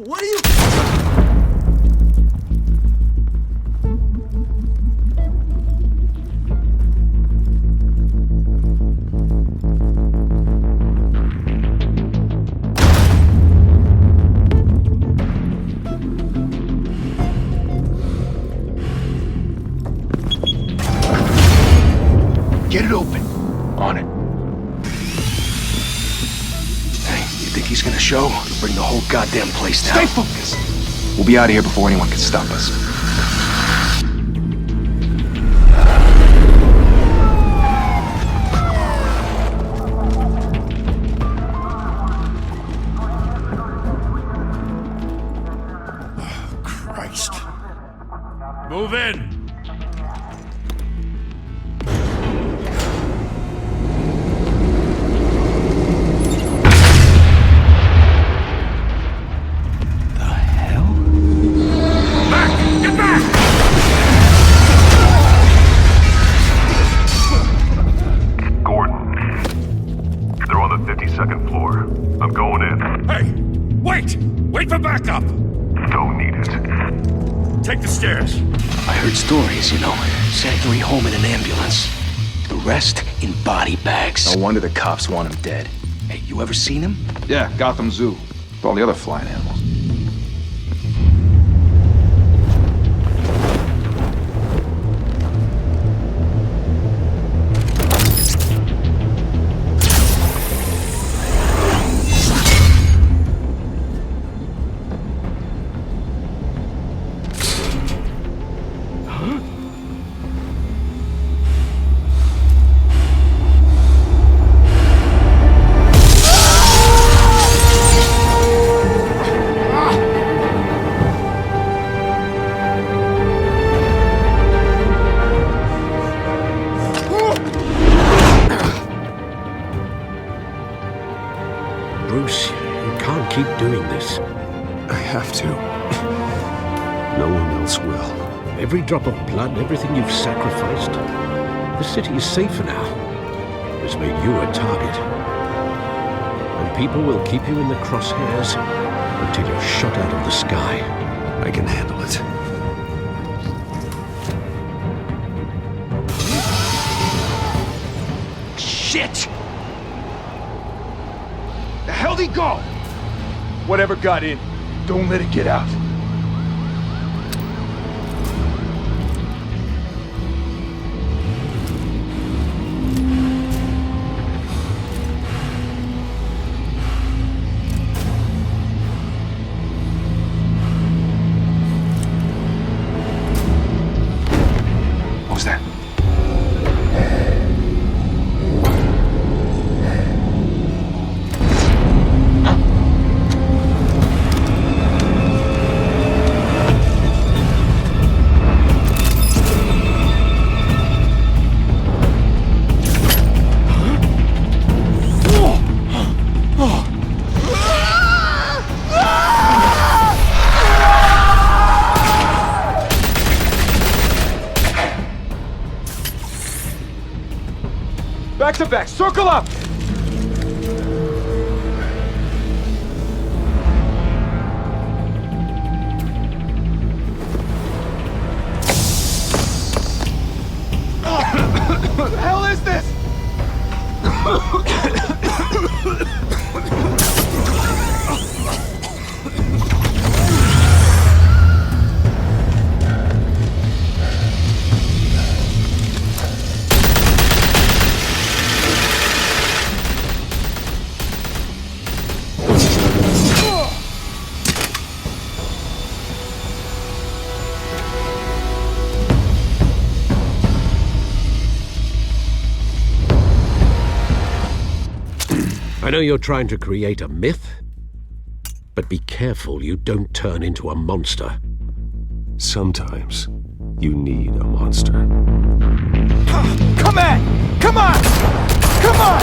What are you... Get it open. On it. Hey, you think he's gonna show? Bring the whole goddamn place down. Stay focused! We'll be out of here before anyone can stop us. Oh, Christ. Move in! Wait for backup! Don't need it. Take the stairs. I heard stories, you know. Sent home in an ambulance. The rest in body bags. No wonder the cops want him dead. Hey, you ever seen him? Yeah, Gotham Zoo. With all the other flying animals. Bruce, you can't keep doing this. I have to. No one else will. Every drop of blood, everything you've sacrificed. The city is safer now. It has made you a target. And people will keep you in the crosshairs until you're shot out of the sky. I can handle it. Shit! The hell'd he go? Whatever got in, don't let it get out. What was that? Back to back, circle up! What the hell is this? I know you're trying to create a myth, but be careful you don't turn into a monster. Sometimes you need a monster. Come on! Come on! Come on!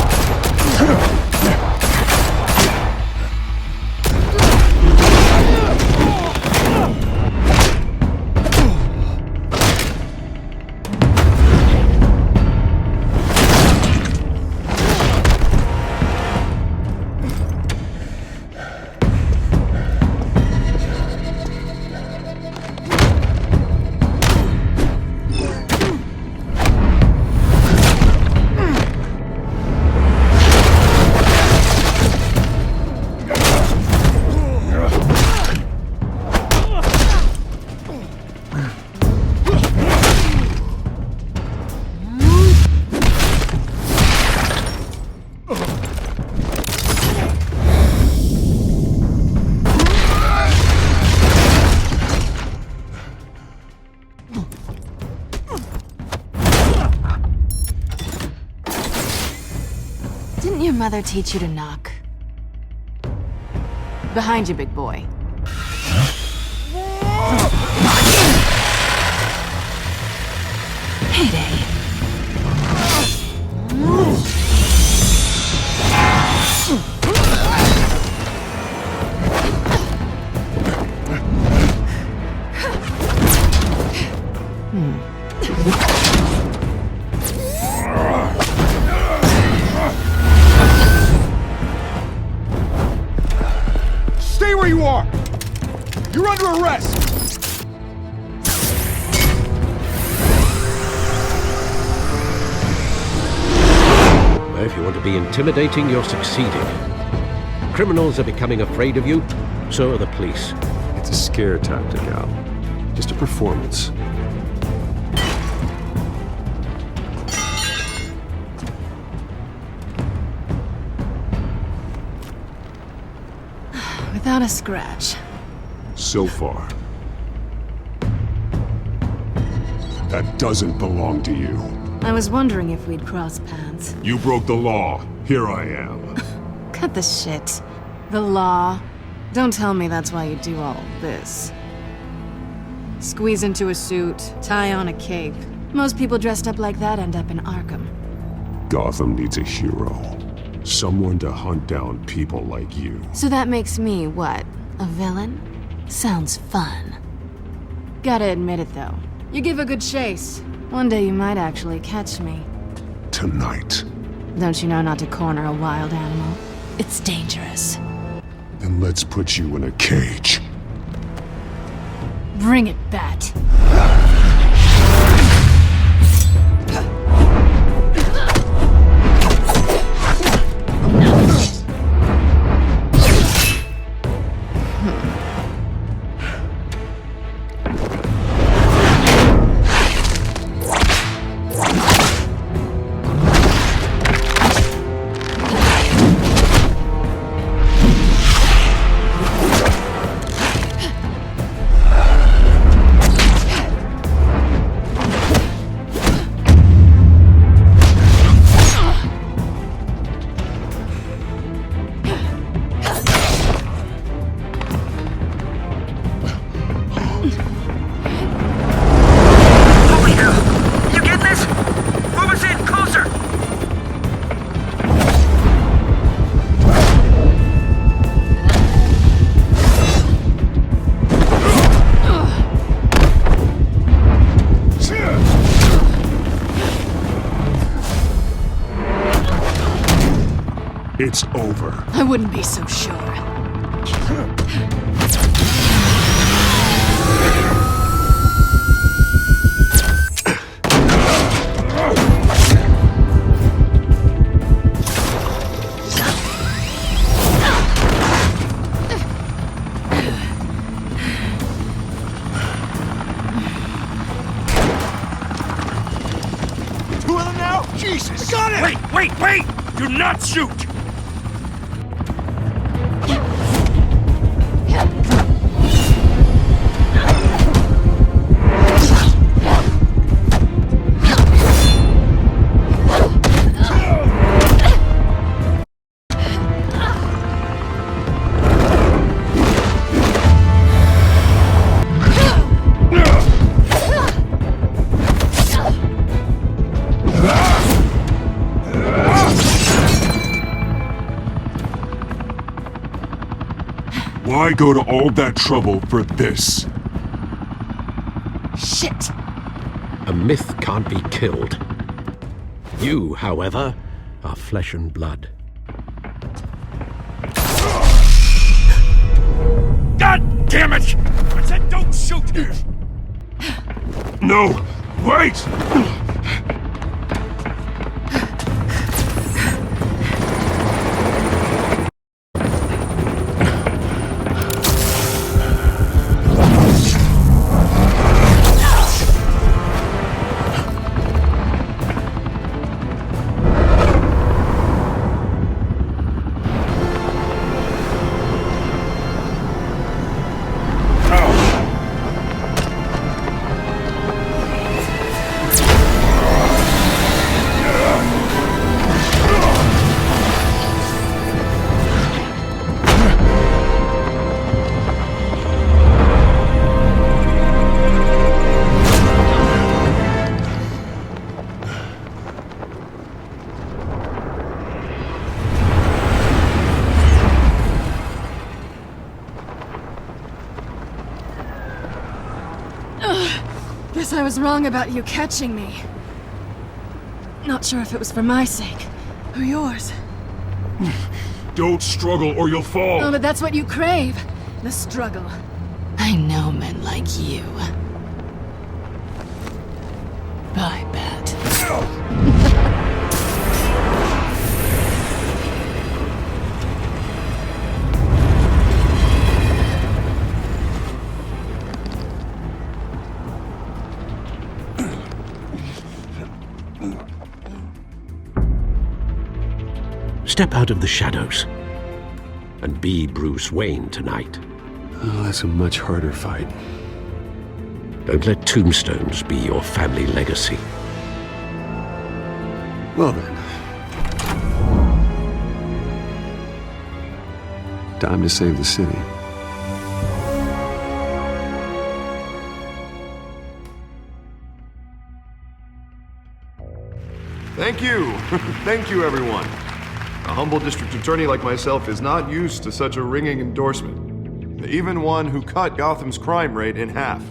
mother teach you to knock? Behind you, big boy. Heyday. Stay where you are! You're under arrest! Well, if you want to be intimidating, you're succeeding. Criminals are becoming afraid of you, so are the police. It's a scare tactic, Al. Just a performance. Without a scratch. So far. That doesn't belong to you. I was wondering if we'd cross paths. You broke the law. Here I am. Cut the shit. The law. Don't tell me that's why you do all this. Squeeze into a suit, tie on a cape. Most people dressed up like that end up in Arkham. Gotham needs a hero. Someone to hunt down people like you. So that makes me, what, a villain? Sounds fun. Gotta admit it, though. You give a good chase. One day you might actually catch me. Tonight. Don't you know not to corner a wild animal? It's dangerous. Then let's put you in a cage. Bring it, Bat. It's over. I wouldn't be so sure. Two of them now? Jesus! Got it! Wait! Do not shoot! Why go to all that trouble for this? Shit! A myth can't be killed. You, however, are flesh and blood. God damn it! I said don't shoot! No! Wait! Guess I was wrong about you catching me. Not sure if it was for my sake, or yours. Don't struggle or you'll fall! Oh, but that's what you crave. The struggle. I know men like you. I bet. Step out of the shadows and be Bruce Wayne tonight. Oh, that's a much harder fight. Don't let tombstones be your family legacy. Well then. Time to save the city. Thank you. Thank you, everyone. A humble district attorney like myself is not used to such a ringing endorsement. Even one who cut Gotham's crime rate in half.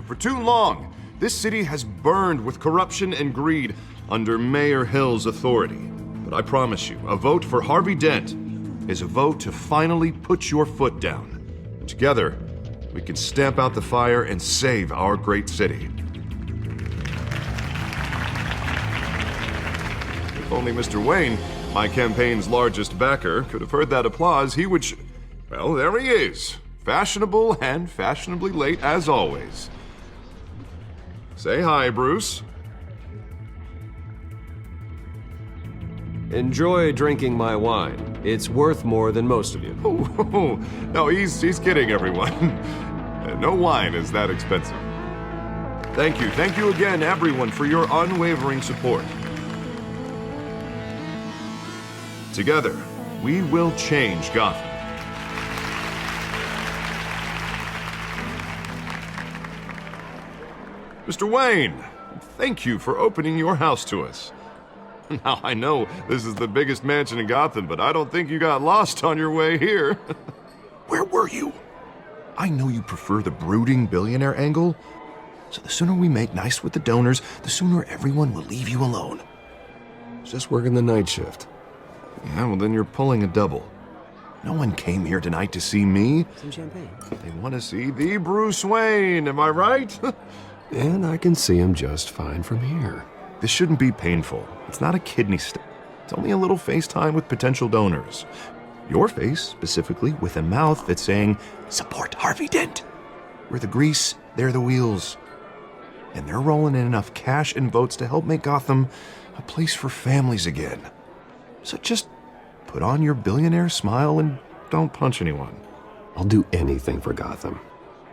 For too long, this city has burned with corruption and greed under Mayor Hill's authority. But I promise you, a vote for Harvey Dent is a vote to finally put your foot down. Together, we can stamp out the fire and save our great city. If only Mr. Wayne, my campaign's largest backer, could have heard that applause, he would well, there he is. Fashionable and fashionably late as always. Say hi, Bruce. Enjoy drinking my wine. It's worth more than most of you. Oh, no, he's kidding, everyone. No wine is that expensive. Thank you again, everyone, for your unwavering support. Together, we will change Gotham. Mr. Wayne, thank you for opening your house to us. Now, I know this is the biggest mansion in Gotham, but I don't think you got lost on your way here. Where were you? I know you prefer the brooding billionaire angle, so the sooner we make nice with the donors, the sooner everyone will leave you alone. Just working the night shift. Yeah, well, then you're pulling a double. No one came here tonight to see me. Some champagne. They want to see the Bruce Wayne, am I right? And I can see him just fine from here. This shouldn't be painful. It's not a kidney stone. It's only a little FaceTime with potential donors. Your face, specifically, with a mouth that's saying, support Harvey Dent. We're the grease, they're the wheels. And they're rolling in enough cash and votes to help make Gotham a place for families again. So just put on your billionaire smile and don't punch anyone. I'll do anything for Gotham.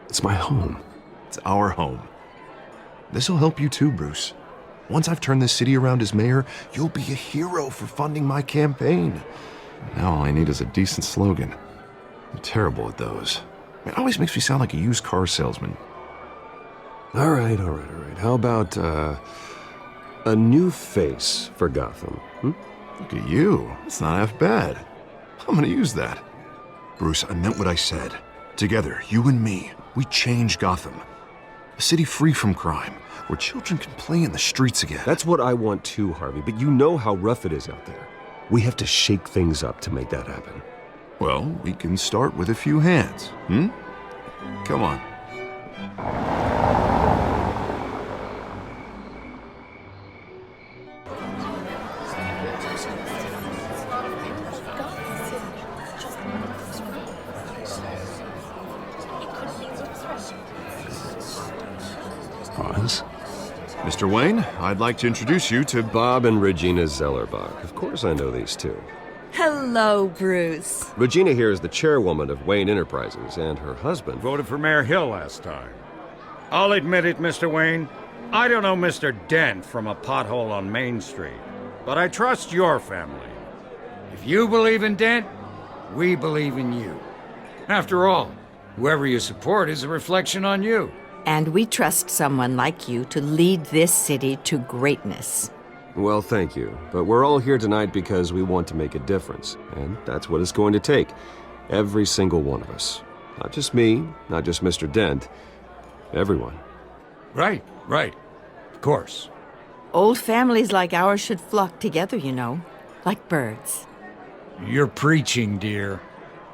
It's my home. It's our home. This'll help you too, Bruce. Once I've turned this city around as mayor, you'll be a hero for funding my campaign. Now all I need is a decent slogan. I'm terrible at those. It always makes me sound like a used car salesman. All right. How about, a new face for Gotham? Look at you. It's not half bad. I'm gonna use that. Bruce, I meant what I said. Together, you and me, we change Gotham. A city free from crime, where children can play in the streets again. That's what I want too, Harvey, but you know how rough it is out there. We have to shake things up to make that happen. Well, we can start with a few hands, Come on. Mr. Wayne, I'd like to introduce you to Bob and Regina Zellerbach. Of course I know these two. Hello, Bruce. Regina here is the chairwoman of Wayne Enterprises, and her husband Voted for Mayor Hill last time. I'll admit it, Mr. Wayne. I don't know Mr. Dent from a pothole on Main Street, but I trust your family. If you believe in Dent, we believe in you. After all, whoever you support is a reflection on you. And we trust someone like you to lead this city to greatness. Well, thank you. But we're all here tonight because we want to make a difference. And that's what it's going to take. Every single one of us. Not just me, not just Mr. Dent. Everyone. Right. Of course. Old families like ours should flock together, you know, like birds. You're preaching, dear.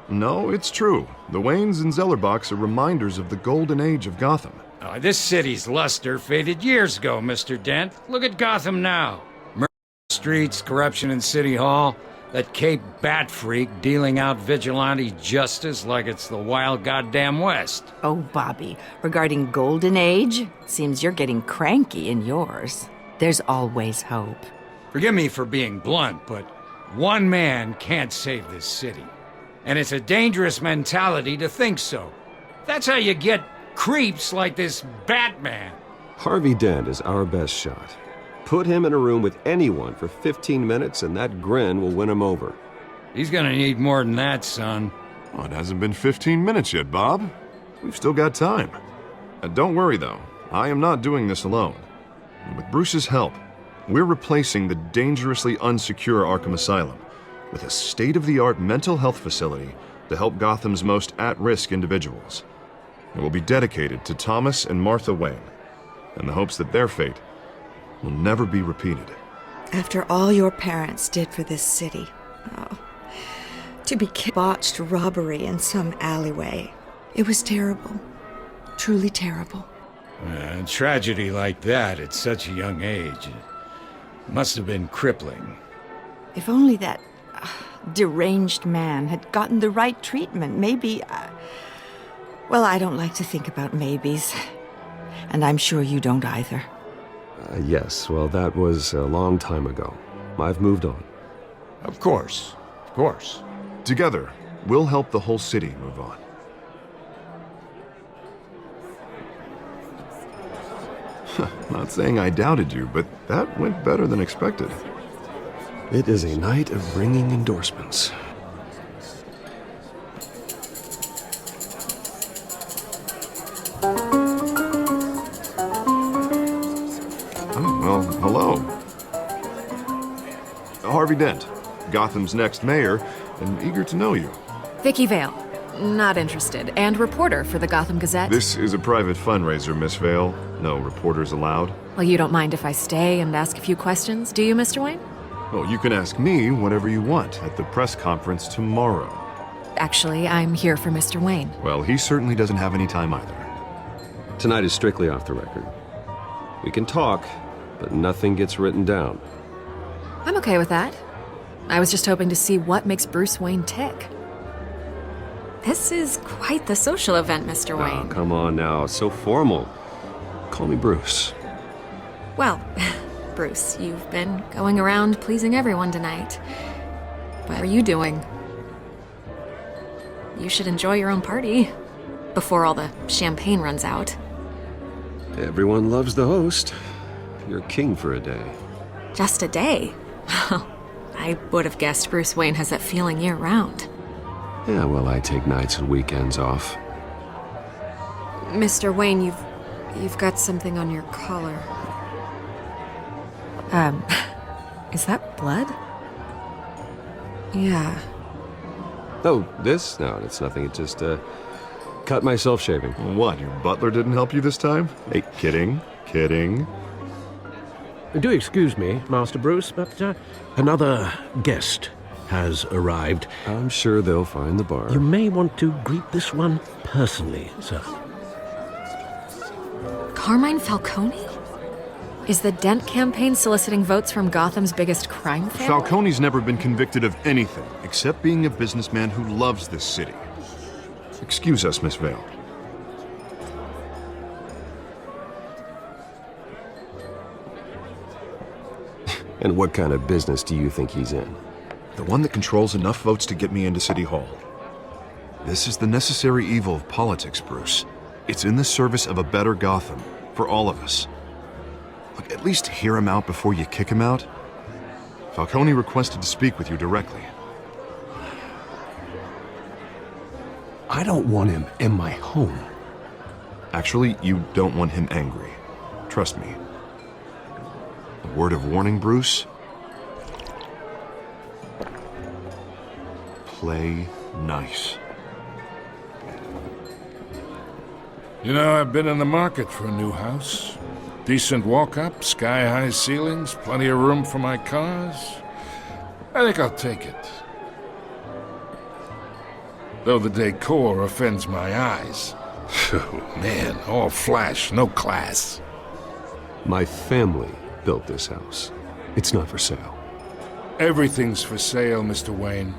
No, it's true. The Waynes and Zellerbachs are reminders of the golden age of Gotham. This city's luster faded years ago, Mr. Dent. Look at Gotham now. Murder in the streets, corruption in City Hall, that Cape Bat freak dealing out vigilante justice like it's the wild goddamn West. Oh, Bobby, regarding Golden Age, seems you're getting cranky in yours. There's always hope. Forgive me for being blunt, but one man can't save this city. And it's a dangerous mentality to think so. That's how you get creeps like this Batman. Harvey Dent is our best shot. Put him in a room with anyone for 15 minutes and that grin will win him over. He's gonna need more than that, son. Well, it hasn't been 15 minutes yet, Bob. We've still got time. Don't worry, though. I am not doing this alone. With Bruce's help, we're replacing the dangerously unsecure Arkham Asylum with a state-of-the-art mental health facility to help Gotham's most at-risk individuals. It will be dedicated to Thomas and Martha Wayne, in the hopes that their fate will never be repeated. After all your parents did for this city, to be botched robbery in some alleyway, it was terrible. Truly terrible. A tragedy like that at such a young age must have been crippling. If only that deranged man had gotten the right treatment, maybe... well, I don't like to think about maybes. And I'm sure you don't either. Yes, well, that was a long time ago. I've moved on. Of course. Together, we'll help the whole city move on. Not saying I doubted you, but that went better than expected. It is a night of ringing endorsements. Oh, well, hello. Harvey Dent, Gotham's next mayor, and eager to know you. Vicky Vale. Not interested. And reporter for the Gotham Gazette. This is a private fundraiser, Miss Vale. No reporters allowed. Well, you don't mind if I stay and ask a few questions, do you, Mr. Wayne? Well, you can ask me whatever you want at the press conference tomorrow. Actually, I'm here for Mr. Wayne. Well, he certainly doesn't have any time either. Tonight is strictly off the record. We can talk, but nothing gets written down. I'm okay with that. I was just hoping to see what makes Bruce Wayne tick. This is quite the social event, Mr. Wayne. Oh, come on now. So formal. Call me Bruce. Well, Bruce, you've been going around pleasing everyone tonight. What are you doing? You should enjoy your own party before all the champagne runs out. Everyone loves the host. You're king for a day. Just a day? I would have guessed Bruce Wayne has that feeling year-round. Yeah, well, I take nights and weekends off. Mr. Wayne, you've got something on your collar. Is that blood? Yeah. Oh, this? No, it's nothing. It just, cut myself shaving. What, your butler didn't help you this time? Hey, kidding. Do excuse me, Master Bruce, but another guest has arrived. I'm sure they'll find the bar. You may want to greet this one personally, sir. Carmine Falcone? Is the Dent campaign soliciting votes from Gotham's biggest crime family? Falcone's never been convicted of anything except being a businessman who loves this city. Excuse us, Miss Vale. And what kind of business do you think he's in? The one that controls enough votes to get me into City Hall. This is the necessary evil of politics, Bruce. It's in the service of a better Gotham, for all of us. Look, at least hear him out before you kick him out. Falcone requested to speak with you directly. I don't want him in my home. Actually, you don't want him angry. Trust me. A word of warning, Bruce. Play nice. You know, I've been in the market for a new house. Decent walk-up, sky-high ceilings, plenty of room for my cars. I think I'll take it. Though the decor offends my eyes. Oh, man, all flash, no class. My family built this house. It's not for sale. Everything's for sale, Mr. Wayne.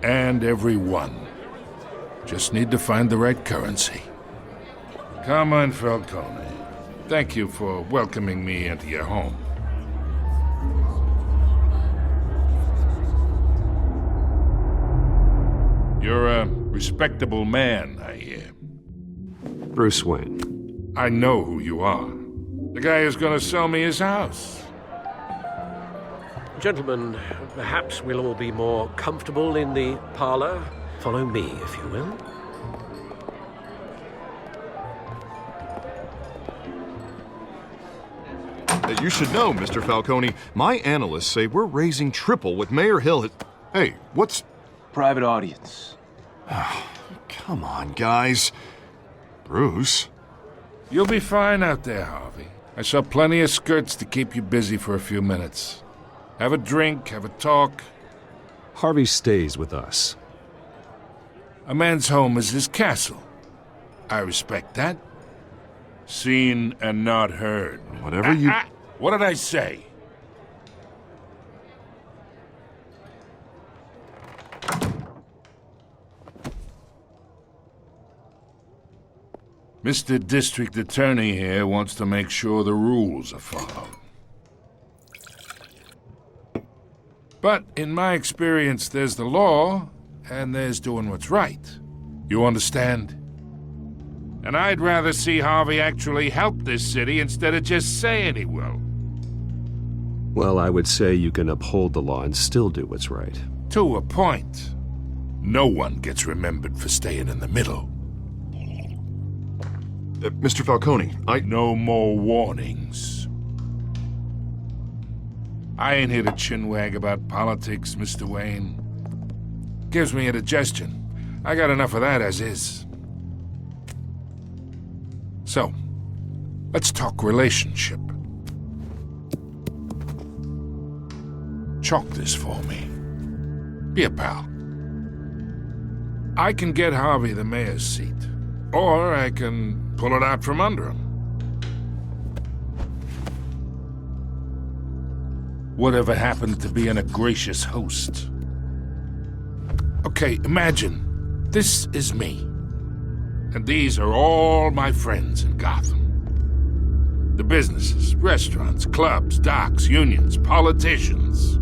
And everyone. Just need to find the right currency. Carmine Falcone, thank you for welcoming me into your home. You're a respectable man, I hear. Bruce Wayne. I know who you are. The guy who's gonna sell me his house. Gentlemen, perhaps we'll all be more comfortable in the parlor. Follow me, if you will. You should know, Mr. Falcone, my analysts say we're raising triple what Mayor Hill had... Hey, what's... Private audience. Come on, guys. Bruce? You'll be fine out there, Harvey. I saw plenty of skirts to keep you busy for a few minutes. Have a drink, have a talk. Harvey stays with us. A man's home is his castle. I respect that. Seen and not heard. Whatever you... What did I say? Mr. District Attorney here wants to make sure the rules are followed. But in my experience, there's the law, and there's doing what's right. You understand? And I'd rather see Harvey actually help this city instead of just saying he will. Well, I would say you can uphold the law and still do what's right. To a point. No one gets remembered for staying in the middle. Mr. Falcone, No more warnings. I ain't here to chinwag about politics, Mr. Wayne. Gives me indigestion. I got enough of that as is. So, let's talk relationship. Chalk this for me. Be a pal. I can get Harvey the mayor's seat, or I can pull it out from under him. Whatever happened to being a gracious host? Okay, imagine this is me, and these are all my friends in Gotham. The businesses, restaurants, clubs, docks, unions, politicians.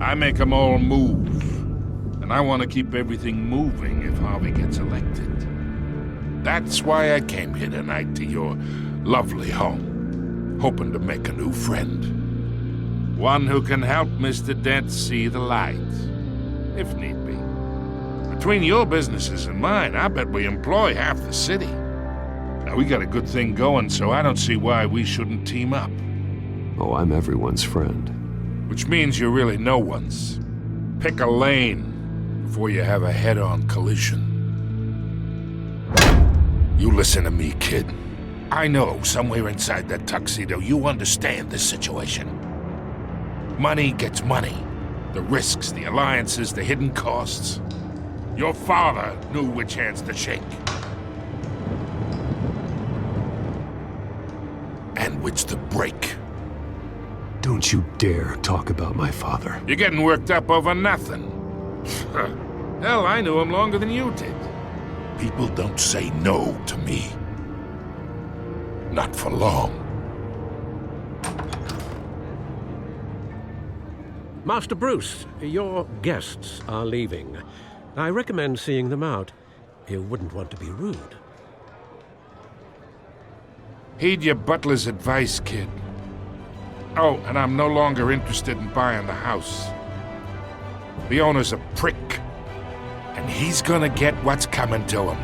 I make them all move. And I want to keep everything moving if Harvey gets elected. That's why I came here tonight to your lovely home, hoping to make a new friend. One who can help Mr. Dent see the light, if need be. Between your businesses and mine, I bet we employ half the city. Now, we got a good thing going, so I don't see why we shouldn't team up. Oh, I'm everyone's friend. Which means you're really no one's. Pick a lane before you have a head-on collision. You listen to me, kid. I know somewhere inside that tuxedo you understand this situation. Money gets money. The risks, the alliances, the hidden costs. Your father knew which hands to shake. And which to break. Don't you dare talk about my father. You're getting worked up over nothing. Hell, I knew him longer than you did. People don't say no to me. Not for long. Master Bruce, your guests are leaving. I recommend seeing them out. You wouldn't want to be rude. Heed your butler's advice, kid. Oh, and I'm no longer interested in buying the house. The owner's a prick, and he's gonna get what's coming to him.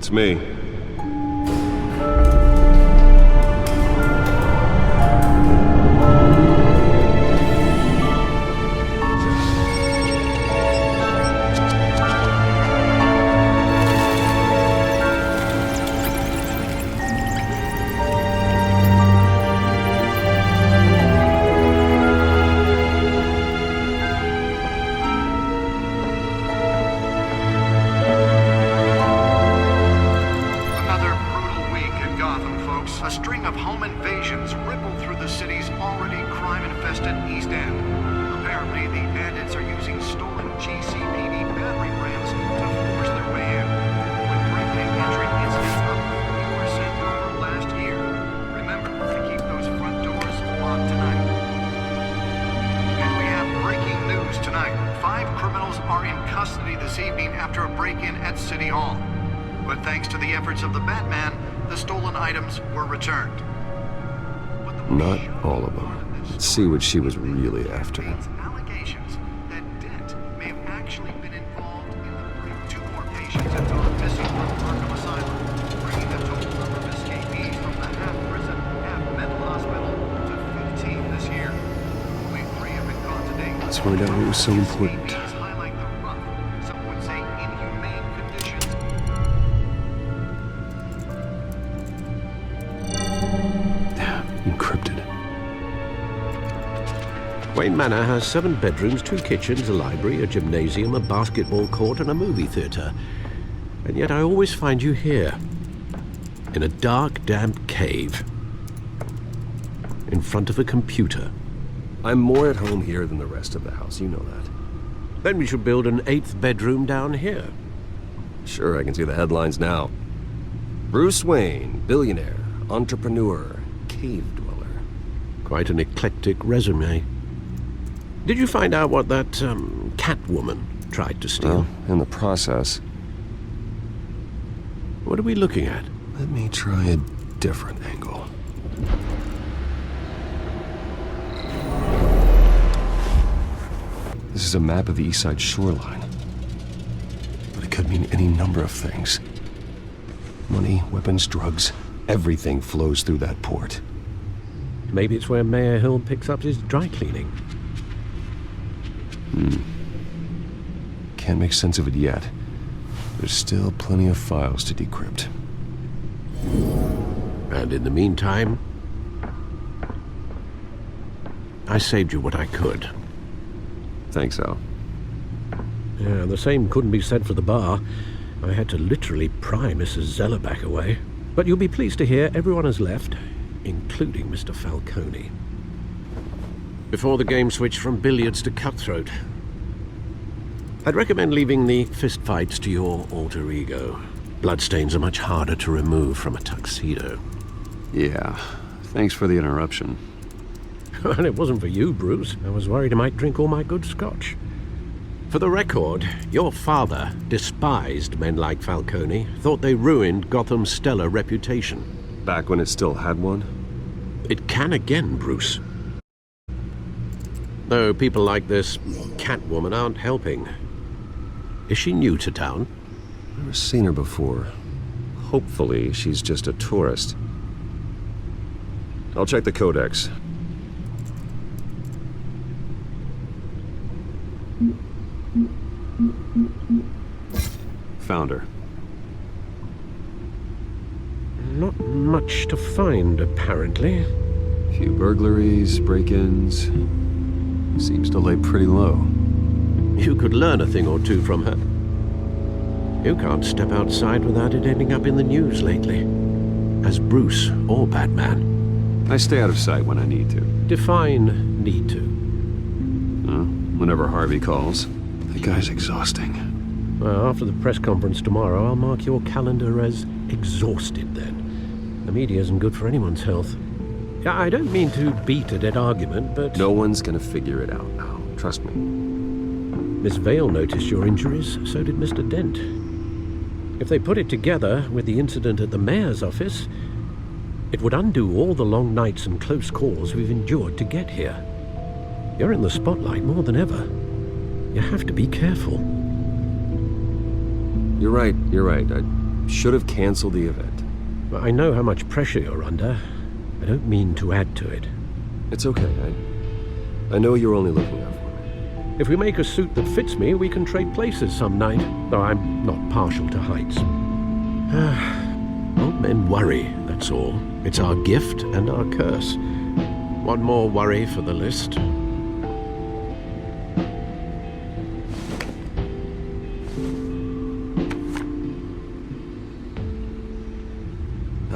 It's me. Not all of them. Let's see what she was really after. Allegations that Dent may have actually been involved in the two more patients that gone missing from Arkham Asylum, bringing the total number of escapees from the half-prison, half-mental hospital to 15 this year. Only 3 have been caught to date. Let's find out what was so important. Highlight the rough, some would say inhumane conditions. Encrypted. Wayne Manor has 7 bedrooms, 2 kitchens, a library, a gymnasium, a basketball court, and a movie theatre. And yet I always find you here, in a dark, damp cave, in front of a computer. I'm more at home here than the rest of the house, you know that. Then we should build an 8th bedroom down here. Sure, I can see the headlines now. Bruce Wayne, billionaire, entrepreneur, cave dweller. Quite an eclectic resume. Did you find out what that, Catwoman tried to steal? Well, in the process. What are we looking at? Let me try a different angle. This is a map of the East Side shoreline. But it could mean any number of things. Money, weapons, drugs, everything flows through that port. Maybe it's where Mayor Hill picks up his dry cleaning. Can't make sense of it yet. There's still plenty of files to decrypt. And in the meantime, I saved you what I could. Thanks, Al. Yeah, the same couldn't be said for the bar. I had to literally pry Mrs. Zellerback away. But you'll be pleased to hear everyone has left, including Mr. Falcone. Before the game switched from billiards to cutthroat. I'd recommend leaving the fistfights to your alter ego. Bloodstains are much harder to remove from a tuxedo. Yeah, thanks for the interruption. And it wasn't for you, Bruce. I was worried I might drink all my good scotch. For the record, your father despised men like Falcone, thought they ruined Gotham's stellar reputation. Back when it still had one? It can again, Bruce. Though people like this Catwoman aren't helping. Is she new to town? Never seen her before. Hopefully, she's just a tourist. I'll check the codex. Found her. Not much to find, apparently. Few burglaries, break-ins. Seems to lay pretty low. You could learn a thing or two from her. You can't step outside without it ending up in the news lately. As Bruce or Batman. I stay out of sight when I need to. Define need to. Whenever Harvey calls. The guy's exhausting. Well, after the press conference tomorrow, I'll mark your calendar as exhausted then. The media isn't good for anyone's health. I don't mean to beat a dead argument, but... No one's gonna figure it out now. Trust me. Miss Vale noticed your injuries, so did Mr. Dent. If they put it together with the incident at the mayor's office, it would undo all the long nights and close calls we've endured to get here. You're in the spotlight more than ever. You have to be careful. You're right. Should have canceled the event. I know how much pressure you're under. I don't mean to add to it. It's okay. I know you're only looking out for me. If we make a suit that fits me, we can trade places some night, though I'm not partial to heights. Old men worry, that's all. It's our gift and our curse. One more worry for the list.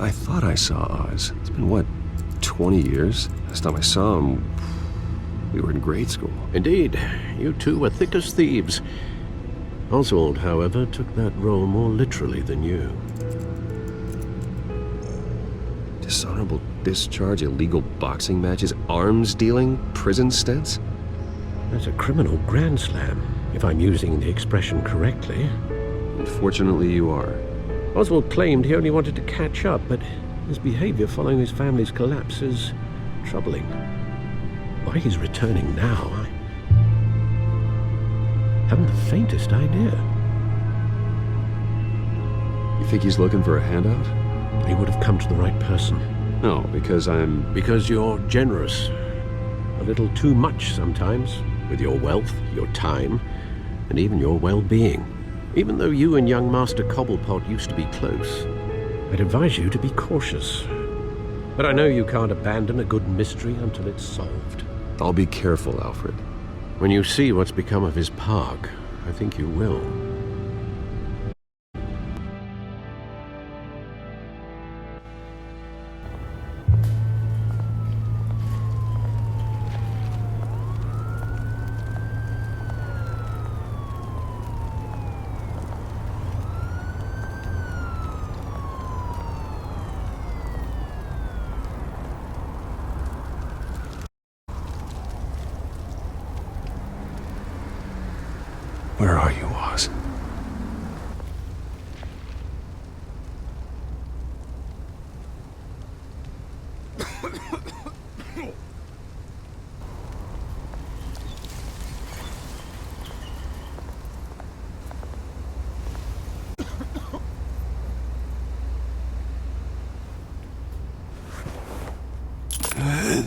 I thought I saw Oz. It's been, what, 20 years? Last time I saw him, we were in grade school. Indeed, you two were thick as thieves. Oswald, however, took that role more literally than you. Dishonorable discharge, illegal boxing matches, arms dealing, prison stints? That's a criminal grand slam, if I'm using the expression correctly. Unfortunately, you are. Oswald claimed he only wanted to catch up, but his behavior following his family's collapse is troubling. Why he's returning now, I haven't the faintest idea. You think he's looking for a handout? He would have come to the right person. No, because I'm... Because you're generous. A little too much sometimes, with your wealth, your time, and even your well-being. Even though you and young Master Cobblepot used to be close, I'd advise you to be cautious. But I know you can't abandon a good mystery until it's solved. I'll be careful, Alfred. When you see what's become of his park, I think you will. Where are you, Oz?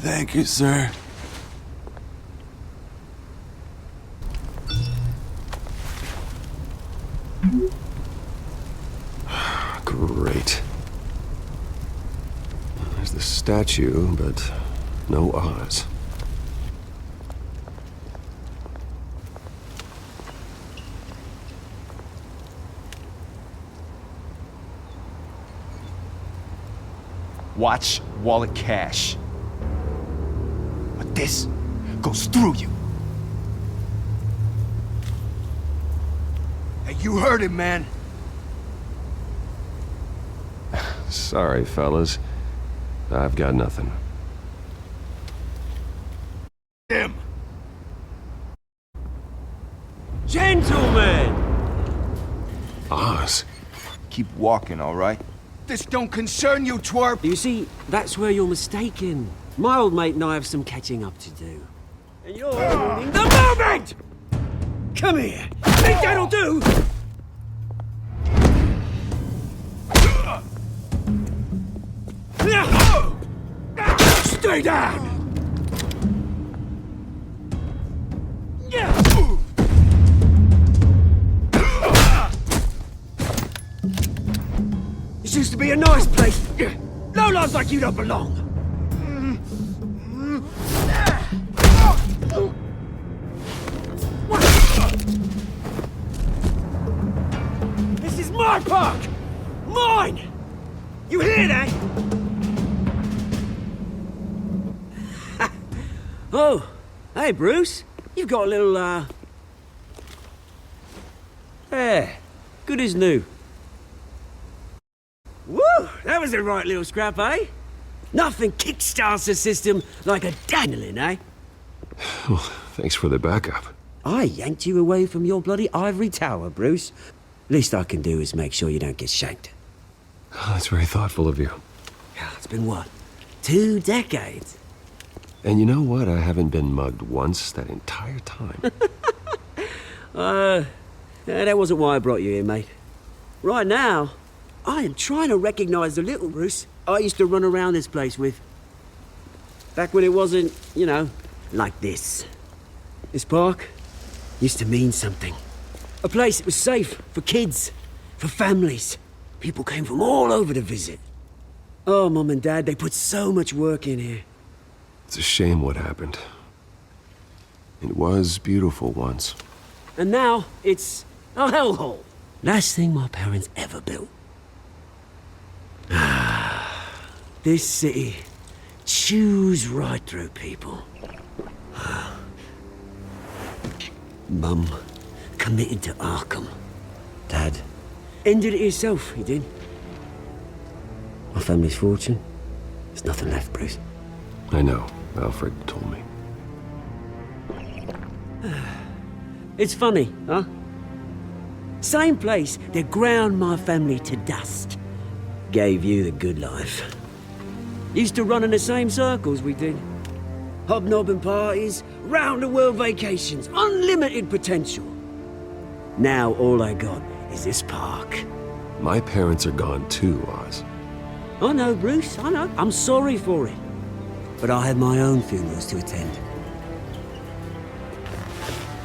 Thank you, sir. Great. There's the statue, but no Oz. Watch wallet cash. But this goes through you. Hey, you heard him, man. Sorry, fellas. I've got nothing. Him. Gentlemen! Oz. Keep walking, all right? This don't concern you, twerp! You see, that's where you're mistaken. My old mate and I have some catching up to do. And you're ruining the moment! Come here! Think that'll do? Stay down! This used to be a nice place. No lives like you don't belong. This is my park! Mine! You hear that? Oh, hey, Bruce. You've got a little, There. Good as new. Woo! That was a right little scrap, eh? Nothing kickstarts the system like a dangling, eh? Well, thanks for the backup. I yanked you away from your bloody ivory tower, Bruce. Least I can do is make sure you don't get shanked. Oh, that's very thoughtful of you. It's been what? 2 decades? And you know what? I haven't been mugged once that entire time. That wasn't why I brought you here, mate. Right now, I am trying to recognize the little Bruce I used to run around this place with. Back when it wasn't, you know, like this. This park used to mean something. A place that was safe for kids, for families. People came from all over to visit. Oh, Mum and Dad, they put so much work in here. It's a shame what happened. It was beautiful once. And now, it's a hellhole. Last thing my parents ever built. This city chews right through people. Mum committed to Arkham. Dad ended it himself, he did. My family's fortune, there's nothing left, Bruce. I know. Alfred told me. It's funny, huh? Same place that ground my family to dust. Gave you the good life. Used to run in the same circles we did. Hobnobbing parties, round-the-world vacations, unlimited potential. Now all I got is this park. My parents are gone too, Oz. I know, Bruce, I know. I'm sorry for it. But I have my own funerals to attend.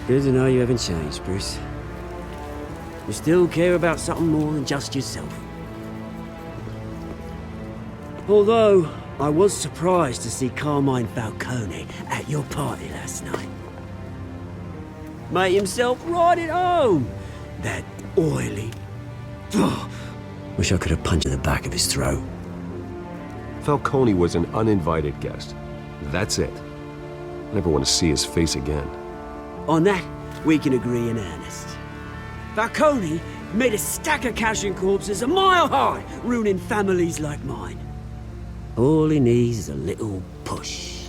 Good to know you haven't changed, Bruce. You still care about something more than just yourself. Although, I was surprised to see Carmine Falcone at your party last night. Made himself right at home. That oily... Oh, wish I could have punched in the back of his throat. Falcone was an uninvited guest. That's it. I never want to see his face again. On that, we can agree in earnest. Falcone made a stack of cash and corpses a mile high, ruining families like mine. All he needs is a little push.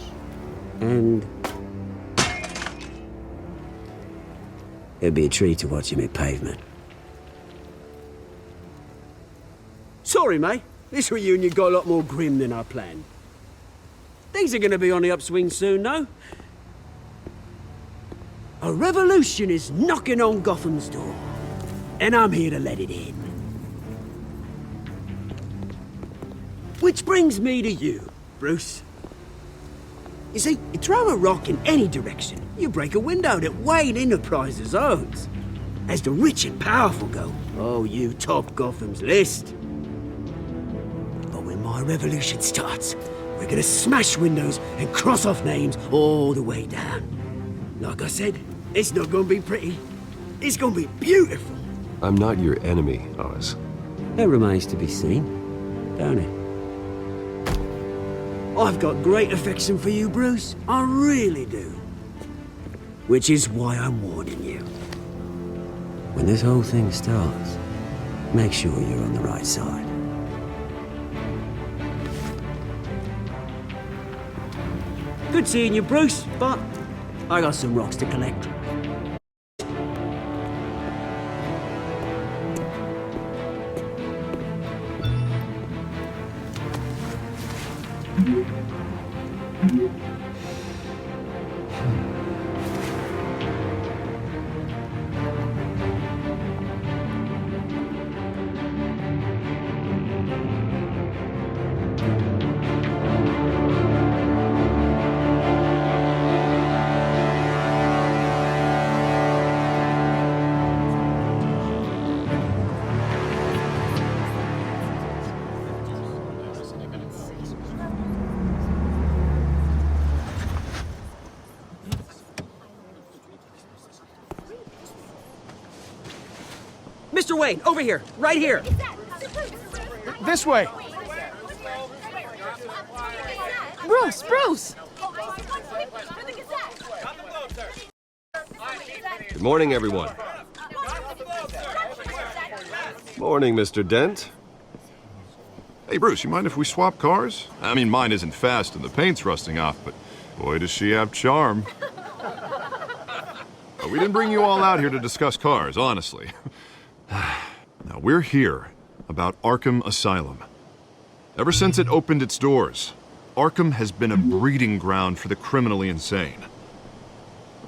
And... it'd be a treat to watch him hit pavement. Sorry, mate. This reunion got a lot more grim than I planned. Things are gonna be on the upswing soon, no? A revolution is knocking on Gotham's door. And I'm here to let it in. Which brings me to you, Bruce. You see, you throw a rock in any direction, you break a window that Wayne Enterprises owns. As the rich and powerful go, oh, you top Gotham's list. But when my revolution starts, we're gonna smash windows and cross off names all the way down. Like I said, it's not gonna be pretty. It's gonna be beautiful. I'm not your enemy, Oz. That remains to be seen, don't it? I've got great affection for you, Bruce. I really do. Which is why I'm warning you. When this whole thing starts, make sure you're on the right side. Good seeing you, Bruce, but I got some rocks to collect. Mr. Wayne, over here, right here. This way. Bruce, Bruce! Good morning, everyone. Morning, Mr. Dent. Hey, Bruce, you mind if we swap cars? I mean, mine isn't fast and the paint's rusting off, but boy, does she have charm. We didn't bring you all out here to discuss cars, honestly. Now, we're here about Arkham Asylum. Ever since it opened its doors, Arkham has been a breeding ground for the criminally insane.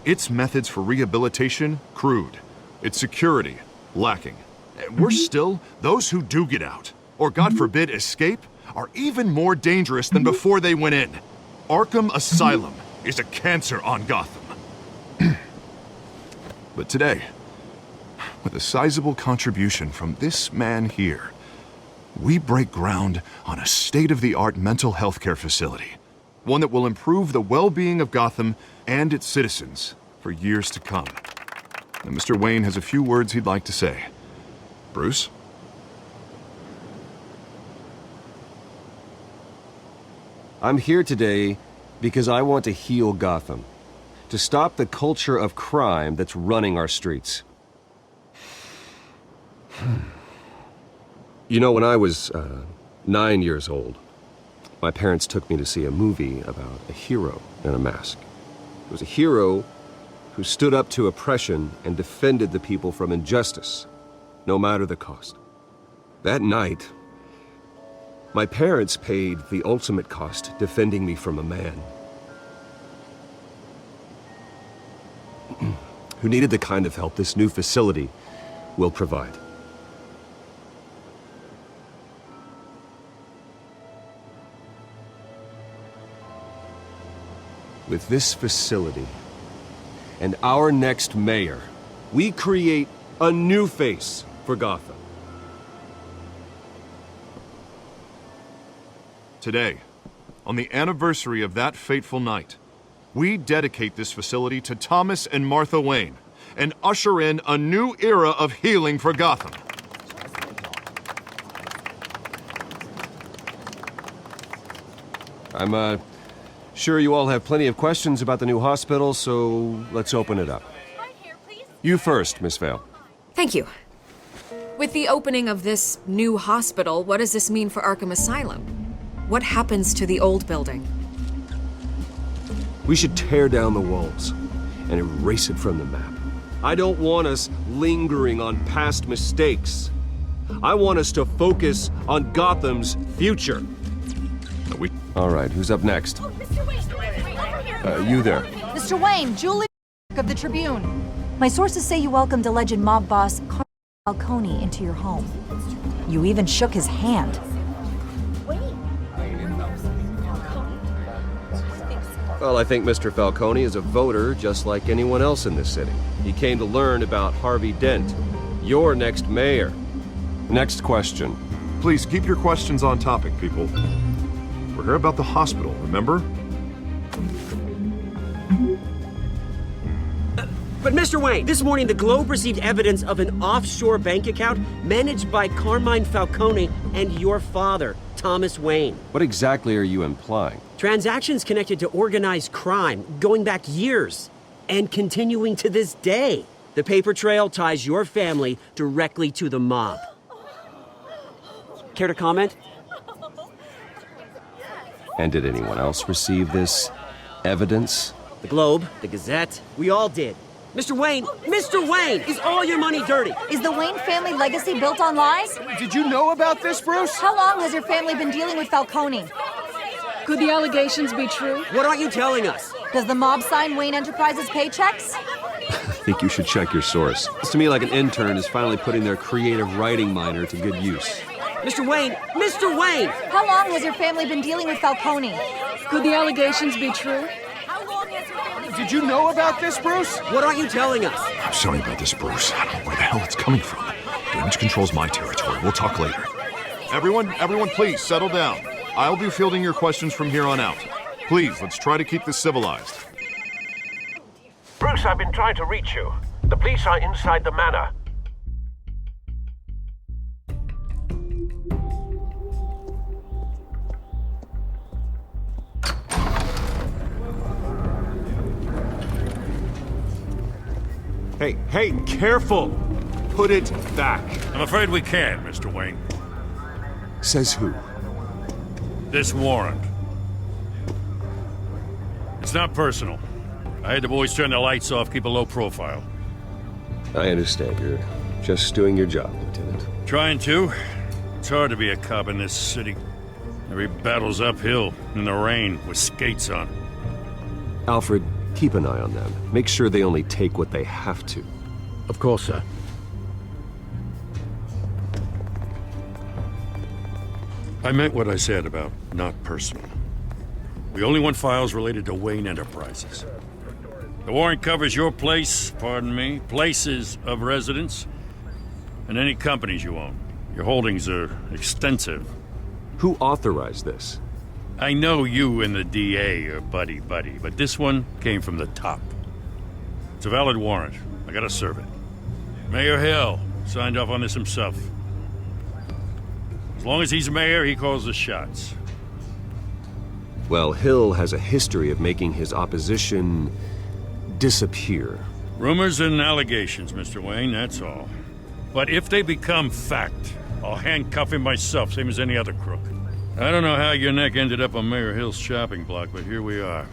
Its methods for rehabilitation, crude. Its security, lacking. And worse still, those who do get out, or God forbid escape, are even more dangerous than before they went in. Arkham Asylum is a cancer on Gotham. But today, with a sizable contribution from this man here, we break ground on a state-of-the-art mental health care facility. One that will improve the well-being of Gotham and its citizens for years to come. Now, Mr. Wayne has a few words he'd like to say. Bruce? I'm here today because I want to heal Gotham. To stop the culture of crime that's running our streets. You know, when I was 9 years old, my parents took me to see a movie about a hero in a mask. It was a hero who stood up to oppression and defended the people from injustice, no matter the cost. That night, my parents paid the ultimate cost defending me from a man who needed the kind of help this new facility will provide. With this facility and our next mayor, we create a new face for Gotham. Today, on the anniversary of that fateful night, we dedicate this facility to Thomas and Martha Wayne and usher in a new era of healing for Gotham. I'm sure you all have plenty of questions about the new hospital, so let's open it up. You first, Miss Vale. Thank you. With the opening of this new hospital, what does this mean for Arkham Asylum? What happens to the old building? We should tear down the walls and erase it from the map. I don't want us lingering on past mistakes. I want us to focus on Gotham's future. All right, who's up next? You there. Mr. Wayne, Julie of the Tribune. My sources say you welcomed alleged mob boss Carl Falcone into your home. You even shook his hand. Well, I think Mr. Falcone is a voter just like anyone else in this city. He came to learn about Harvey Dent, your next mayor. Next question. Please keep your questions on topic, people. We're here about the hospital, remember? But Mr. Wayne, this morning the Globe received evidence of an offshore bank account managed by Carmine Falcone and your father, Thomas Wayne. What exactly are you implying? Transactions connected to organized crime going back years and continuing to this day. The paper trail ties your family directly to the mob. Care to comment? And did anyone else receive this evidence? The Globe, the Gazette, we all did. Mr. Wayne, is all your money dirty? Is the Wayne family legacy built on lies? Did you know about this, Bruce? How long has your family been dealing with Falcone? Could the allegations be true? What aren't you telling us? Does the mob sign Wayne Enterprises paychecks? I think you should check your source. It's to me like an intern is finally putting their creative writing minor to good use. Mr. Wayne! How long has your family been dealing with Falcone? Could the allegations be true? Did you know about this, Bruce? What aren't you telling us? I'm sorry about this, Bruce. I don't know where the hell it's coming from. Damage control's my territory. We'll talk later. Everyone, please settle down. I'll be fielding your questions from here on out. Please, let's try to keep this civilized. Bruce, I've been trying to reach you. The police are inside the manor. Hey, careful! Put it back. I'm afraid we can't, Mr. Wayne. Says who? This warrant. It's not personal. I had the boys turn the lights off, keep a low profile. I understand. You're just doing your job, Lieutenant. Trying to. It's hard to be a cop in this city. Every battle's uphill, in the rain, with skates on. Alfred, keep an eye on them. Make sure they only take what they have to. Of course, sir. I meant what I said about not personal. We only want files related to Wayne Enterprises. The warrant covers your place, pardon me, places of residence, and any companies you own. Your holdings are extensive. Who authorized this? I know you and the DA are buddy-buddy, but this one came from the top. It's a valid warrant. I gotta serve it. Mayor Hill signed off on this himself. As long as he's mayor, he calls the shots. Well, Hill has a history of making his opposition disappear. Rumors and allegations, Mr. Wayne, that's all. But if they become fact, I'll handcuff him myself, same as any other crook. I don't know how your neck ended up on Mayor Hill's shopping block, but here we are.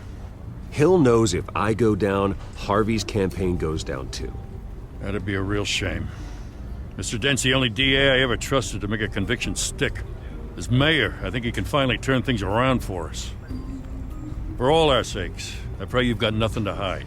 Hill knows if I go down, Harvey's campaign goes down too. That'd be a real shame. Mr. Dent's the only DA I ever trusted to make a conviction stick. As mayor, I think he can finally turn things around for us. For all our sakes, I pray you've got nothing to hide.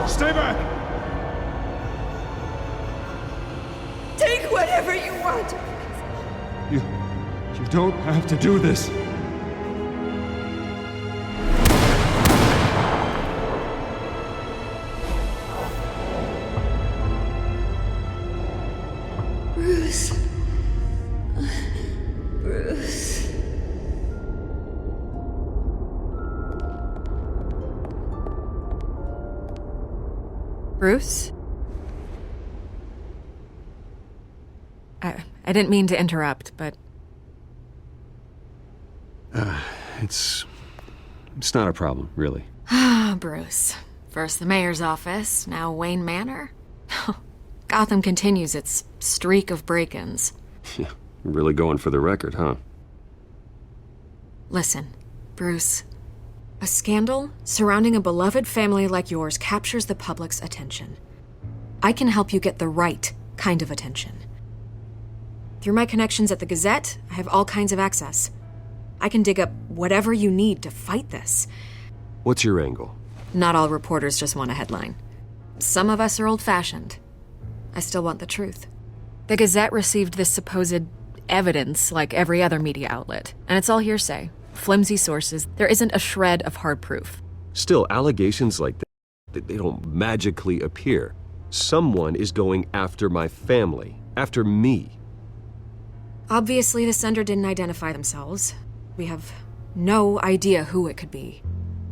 Stay back! Take whatever you want. You don't have to do this. Bruce. Bruce. Bruce? I didn't mean to interrupt, but... It's not a problem, really. Ah, Bruce. First the mayor's office, now Wayne Manor. Gotham continues its streak of break-ins. Yeah, you're really going for the record, huh? Listen, Bruce. A scandal surrounding a beloved family like yours captures the public's attention. I can help you get the right kind of attention. Through my connections at the Gazette, I have all kinds of access. I can dig up whatever you need to fight this. What's your angle? Not all reporters just want a headline. Some of us are old-fashioned. I still want the truth. The Gazette received this supposed evidence like every other media outlet, and it's all hearsay. Flimsy sources. There isn't a shred of hard proof. Still, allegations like that, they don't magically appear. Someone is going after my family, after me. Obviously, the sender didn't identify themselves. We have no idea who it could be.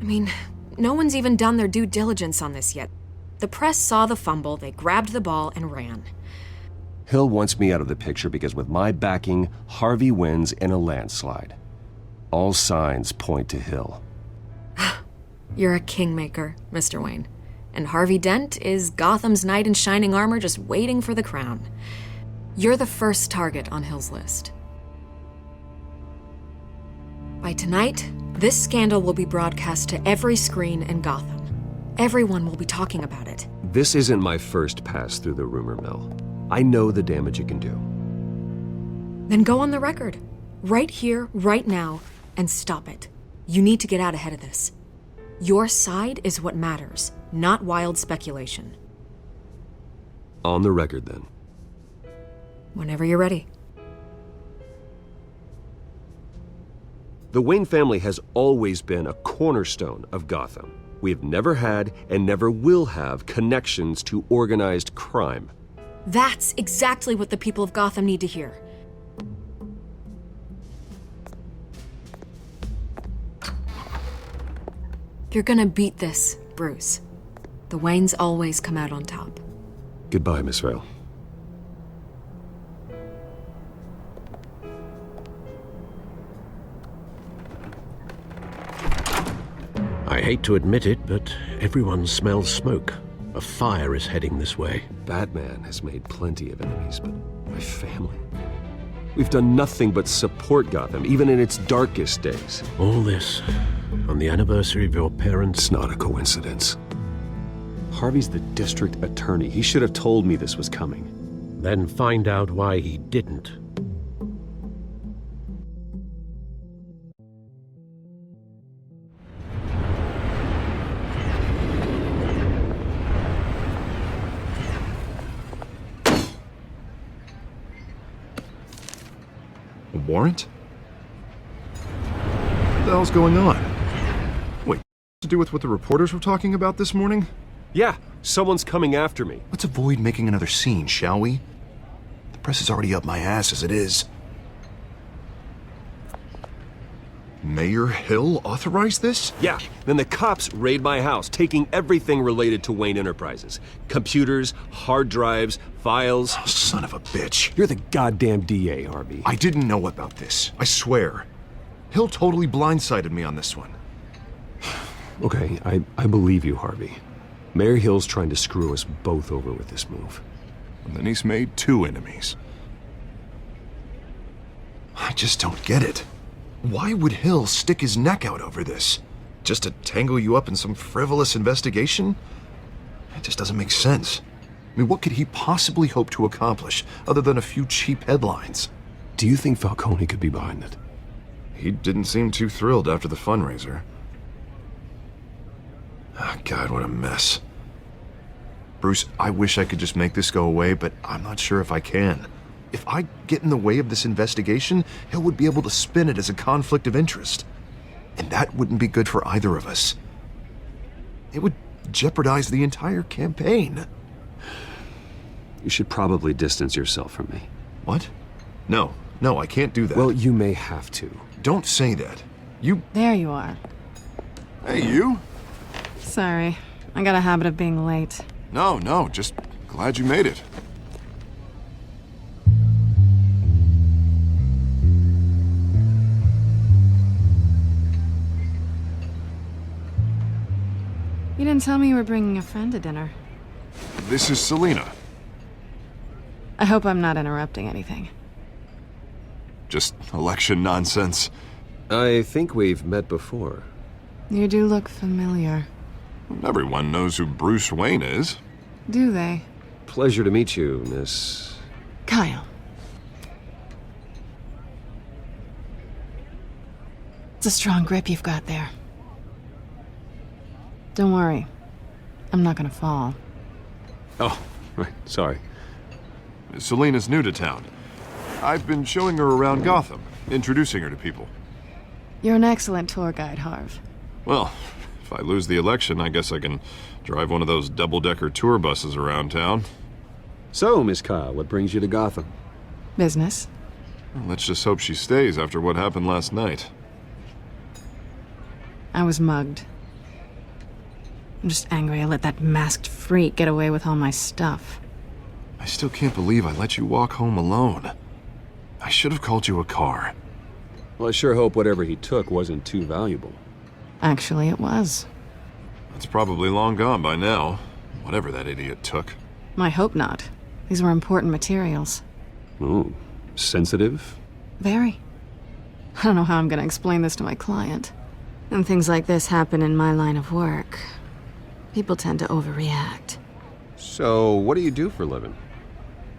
I mean, no one's even done their due diligence on this yet. The press saw the fumble, they grabbed the ball and ran. Hill wants me out of the picture because with my backing, Harvey wins in a landslide. All signs point to Hill. You're a kingmaker, Mr. Wayne. And Harvey Dent is Gotham's knight in shining armor just waiting for the crown. You're the first target on Hill's list. By tonight, this scandal will be broadcast to every screen in Gotham. Everyone will be talking about it. This isn't my first pass through the rumor mill. I know the damage it can do. Then go on the record. Right here, right now, and stop it. You need to get out ahead of this. Your side is what matters, not wild speculation. On the record, then. Whenever you're ready. The Wayne family has always been a cornerstone of Gotham. We have never had and never will have connections to organized crime. That's exactly what the people of Gotham need to hear. You're gonna beat this, Bruce. The Waynes always come out on top. Goodbye, Miss Vale. I hate to admit it, but everyone smells smoke. A fire is heading this way. Batman has made plenty of enemies, but my family... We've done nothing but support Gotham, even in its darkest days. All this on the anniversary of your parents'... It's not a coincidence. Harvey's the district attorney. He should have told me this was coming. Then find out why he didn't. A warrant? What the hell's going on? Wait, to do with what the reporters were talking about this morning? Yeah, someone's coming after me. Let's avoid making another scene, shall we? The press is already up my ass as it is. Mayor Hill authorized this? Yeah, then the cops raid my house, taking everything related to Wayne Enterprises. Computers, hard drives, files. Oh, son of a bitch. You're the goddamn DA, Harvey. I didn't know about this, I swear. Hill totally blindsided me on this one. Okay, I believe you, Harvey. Mayor Hill's trying to screw us both over with this move. And then he's made 2 enemies. I just don't get it. Why would Hill stick his neck out over this? Just to tangle you up in some frivolous investigation? It just doesn't make sense. I mean, what could he possibly hope to accomplish other than a few cheap headlines? Do you think Falcone could be behind it? He didn't seem too thrilled after the fundraiser. Oh, God, what a mess. Bruce, I wish I could just make this go away, but I'm not sure if I can. If I get in the way of this investigation, Hill would be able to spin it as a conflict of interest. And that wouldn't be good for either of us. It would jeopardize the entire campaign. You should probably distance yourself from me. What? No, I can't do that. Well, you may have to. Don't say that. There you are. Hey, you? Sorry. I got a habit of being late. No, just glad you made it. You didn't tell me you were bringing a friend to dinner. This is Selina. I hope I'm not interrupting anything. Just election nonsense. I think we've met before. You do look familiar. Everyone knows who Bruce Wayne is. Do they? Pleasure to meet you, Miss... Kyle. It's a strong grip you've got there. Don't worry. I'm not gonna fall. Oh, right. Sorry. Selina's new to town. I've been showing her around Gotham, introducing her to people. You're an excellent tour guide, Harv. Well, if I lose the election, I guess I can drive one of those double-decker tour buses around town. So, Miss Kyle, what brings you to Gotham? Business. Well, let's just hope she stays after what happened last night. I was mugged. I'm just angry I let that masked freak get away with all my stuff. I still can't believe I let you walk home alone. I should have called you a car. Well, I sure hope whatever he took wasn't too valuable. Actually, it was. It's probably long gone by now, whatever that idiot took. I hope not. These were important materials. Ooh, sensitive? Very. I don't know how I'm gonna explain this to my client. And things like this happen in my line of work. People tend to overreact. So, what do you do for a living?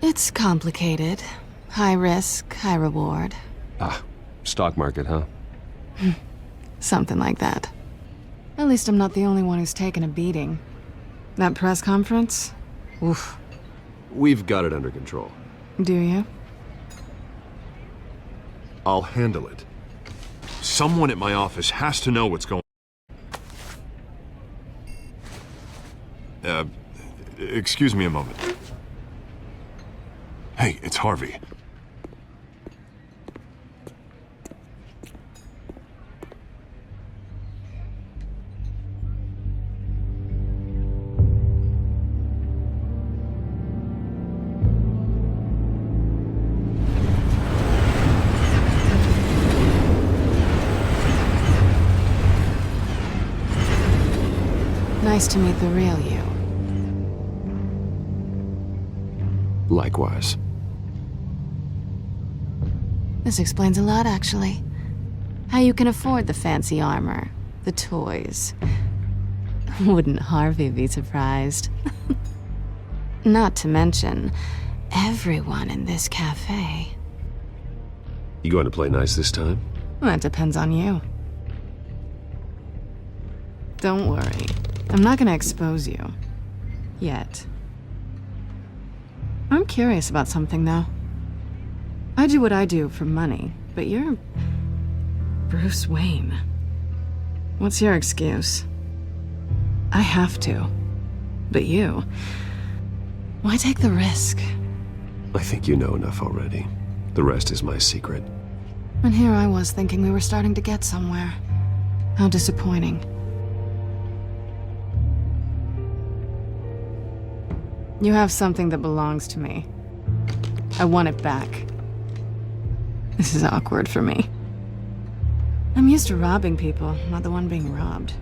It's complicated. High risk, high reward. Ah, stock market, huh? Something like that. At least I'm not the only one who's taken a beating. That press conference? Oof. We've got it under control. Do you? I'll handle it. Someone at my office has to know what's going on. Excuse me a moment. Hey, it's Harvey. Nice to meet the real you. Likewise. This explains a lot, actually. How you can afford the fancy armor, the toys. Wouldn't Harvey be surprised? Not to mention, everyone in this cafe. You going to play nice this time? Well, that depends on you. Don't worry. I'm not gonna expose you. Yet. I'm curious about something, though. I do what I do for money, but you're... Bruce Wayne. What's your excuse? I have to. But you... Why take the risk? I think you know enough already. The rest is my secret. And here I was thinking we were starting to get somewhere. How disappointing. You have something that belongs to me. I want it back. This is awkward for me. I'm used to robbing people, not the one being robbed.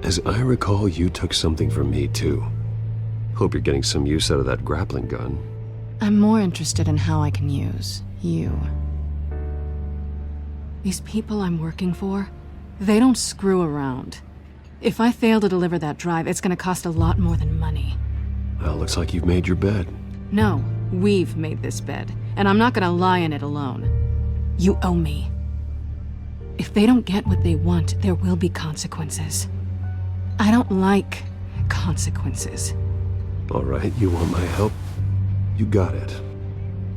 As I recall, you took something from me, too. Hope you're getting some use out of that grappling gun. I'm more interested in how I can use you. These people I'm working for, they don't screw around. If I fail to deliver that drive, it's gonna cost a lot more than money. Well, looks like you've made your bed. No, we've made this bed, and I'm not gonna lie in it alone. You owe me. If they don't get what they want, there will be consequences. I don't like consequences. All right, you want my help? You got it.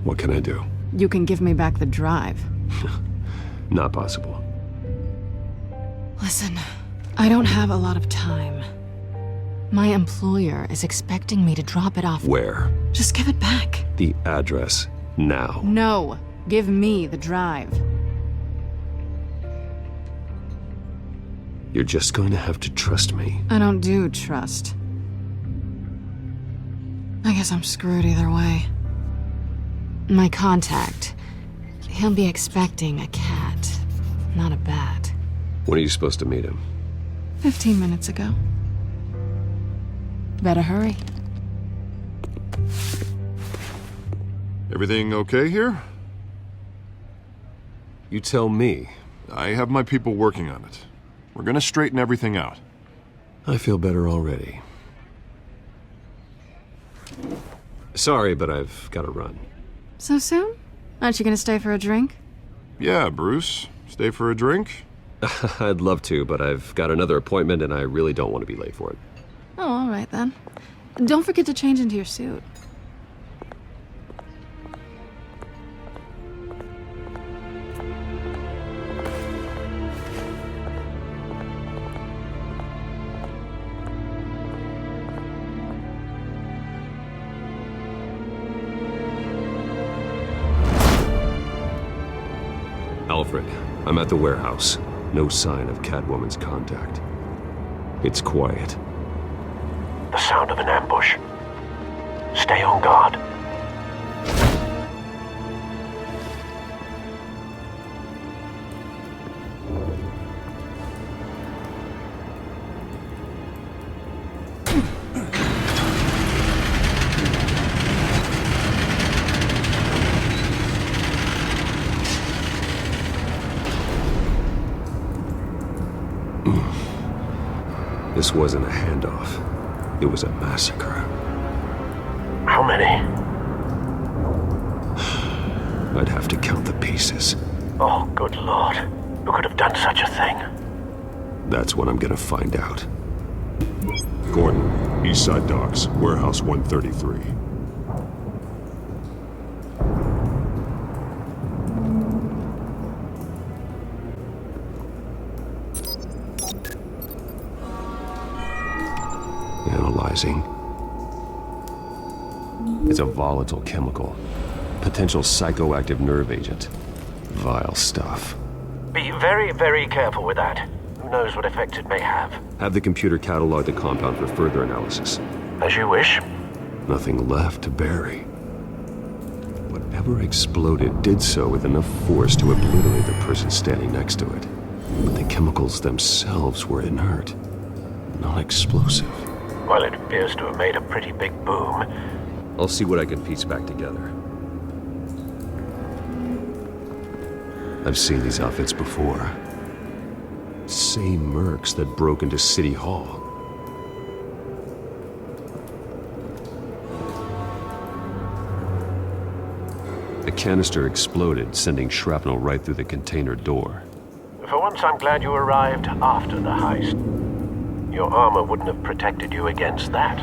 What can I do? You can give me back the drive. Not possible. Listen, I don't have a lot of time. My employer is expecting me to drop it off. Where? Just give it back. The address, now. No, give me the drive. You're just going to have to trust me. I don't do trust. I guess I'm screwed either way. My contact, he'll be expecting a cat, not a bat. When are you supposed to meet him? 15 minutes ago. Better hurry. Everything okay here? You tell me. I have my people working on it. We're gonna straighten everything out. I feel better already. Sorry, but I've got to run. So soon? Aren't you gonna stay for a drink? Yeah, Bruce. Stay for a drink? I'd love to, but I've got another appointment and I really don't want to be late for it. Oh, all right then. Don't forget to change into your suit. Alfred, I'm at the warehouse. No sign of Catwoman's contact. It's quiet. The sound of an ambush. Stay on guard. This wasn't a handoff. It was a massacre. How many? I'd have to count the pieces. Oh, good Lord. Who could have done such a thing? That's what I'm gonna find out. Gordon, East Side Docks, Warehouse 133. Analyzing. It's a volatile chemical. Potential psychoactive nerve agent. Vile stuff. Be very, very careful with that. Who knows what effect it may have. Have the computer catalog the compound for further analysis. As you wish. Nothing left to bury. Whatever exploded did so with enough force to obliterate the person standing next to it. But the chemicals themselves were inert, not explosive. Well, it appears to have made a pretty big boom. I'll see what I can piece back together. I've seen these outfits before. Same mercs that broke into City Hall. The canister exploded, sending shrapnel right through the container door. For once, I'm glad you arrived after the heist. Your armor wouldn't have protected you against that.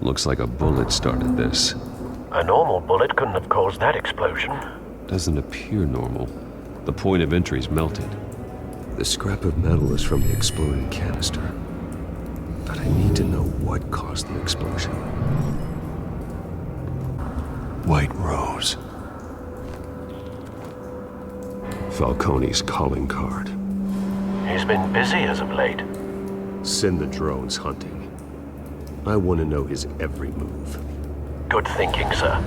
Looks like a bullet started this. A normal bullet couldn't have caused that explosion. Doesn't appear normal. The point of entry's melted. The scrap of metal is from the exploded canister. But I need to know what caused the explosion. White Rose. Falcone's calling card. He's been busy as of late. Send the drones hunting. I want to know his every move. Good thinking, sir.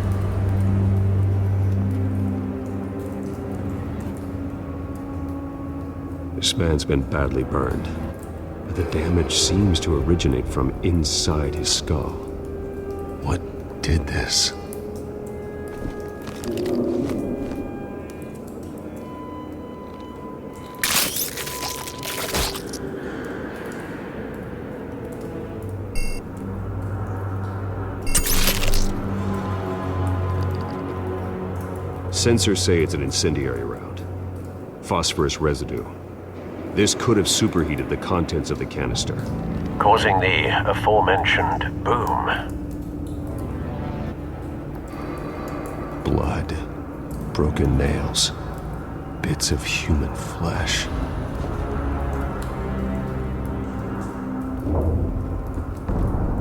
This man's been badly burned, but the damage seems to originate from inside his skull. What did this? Sensors say it's an incendiary round. Phosphorus residue. This could have superheated the contents of the canister, causing the aforementioned boom. Blood, broken nails, bits of human flesh.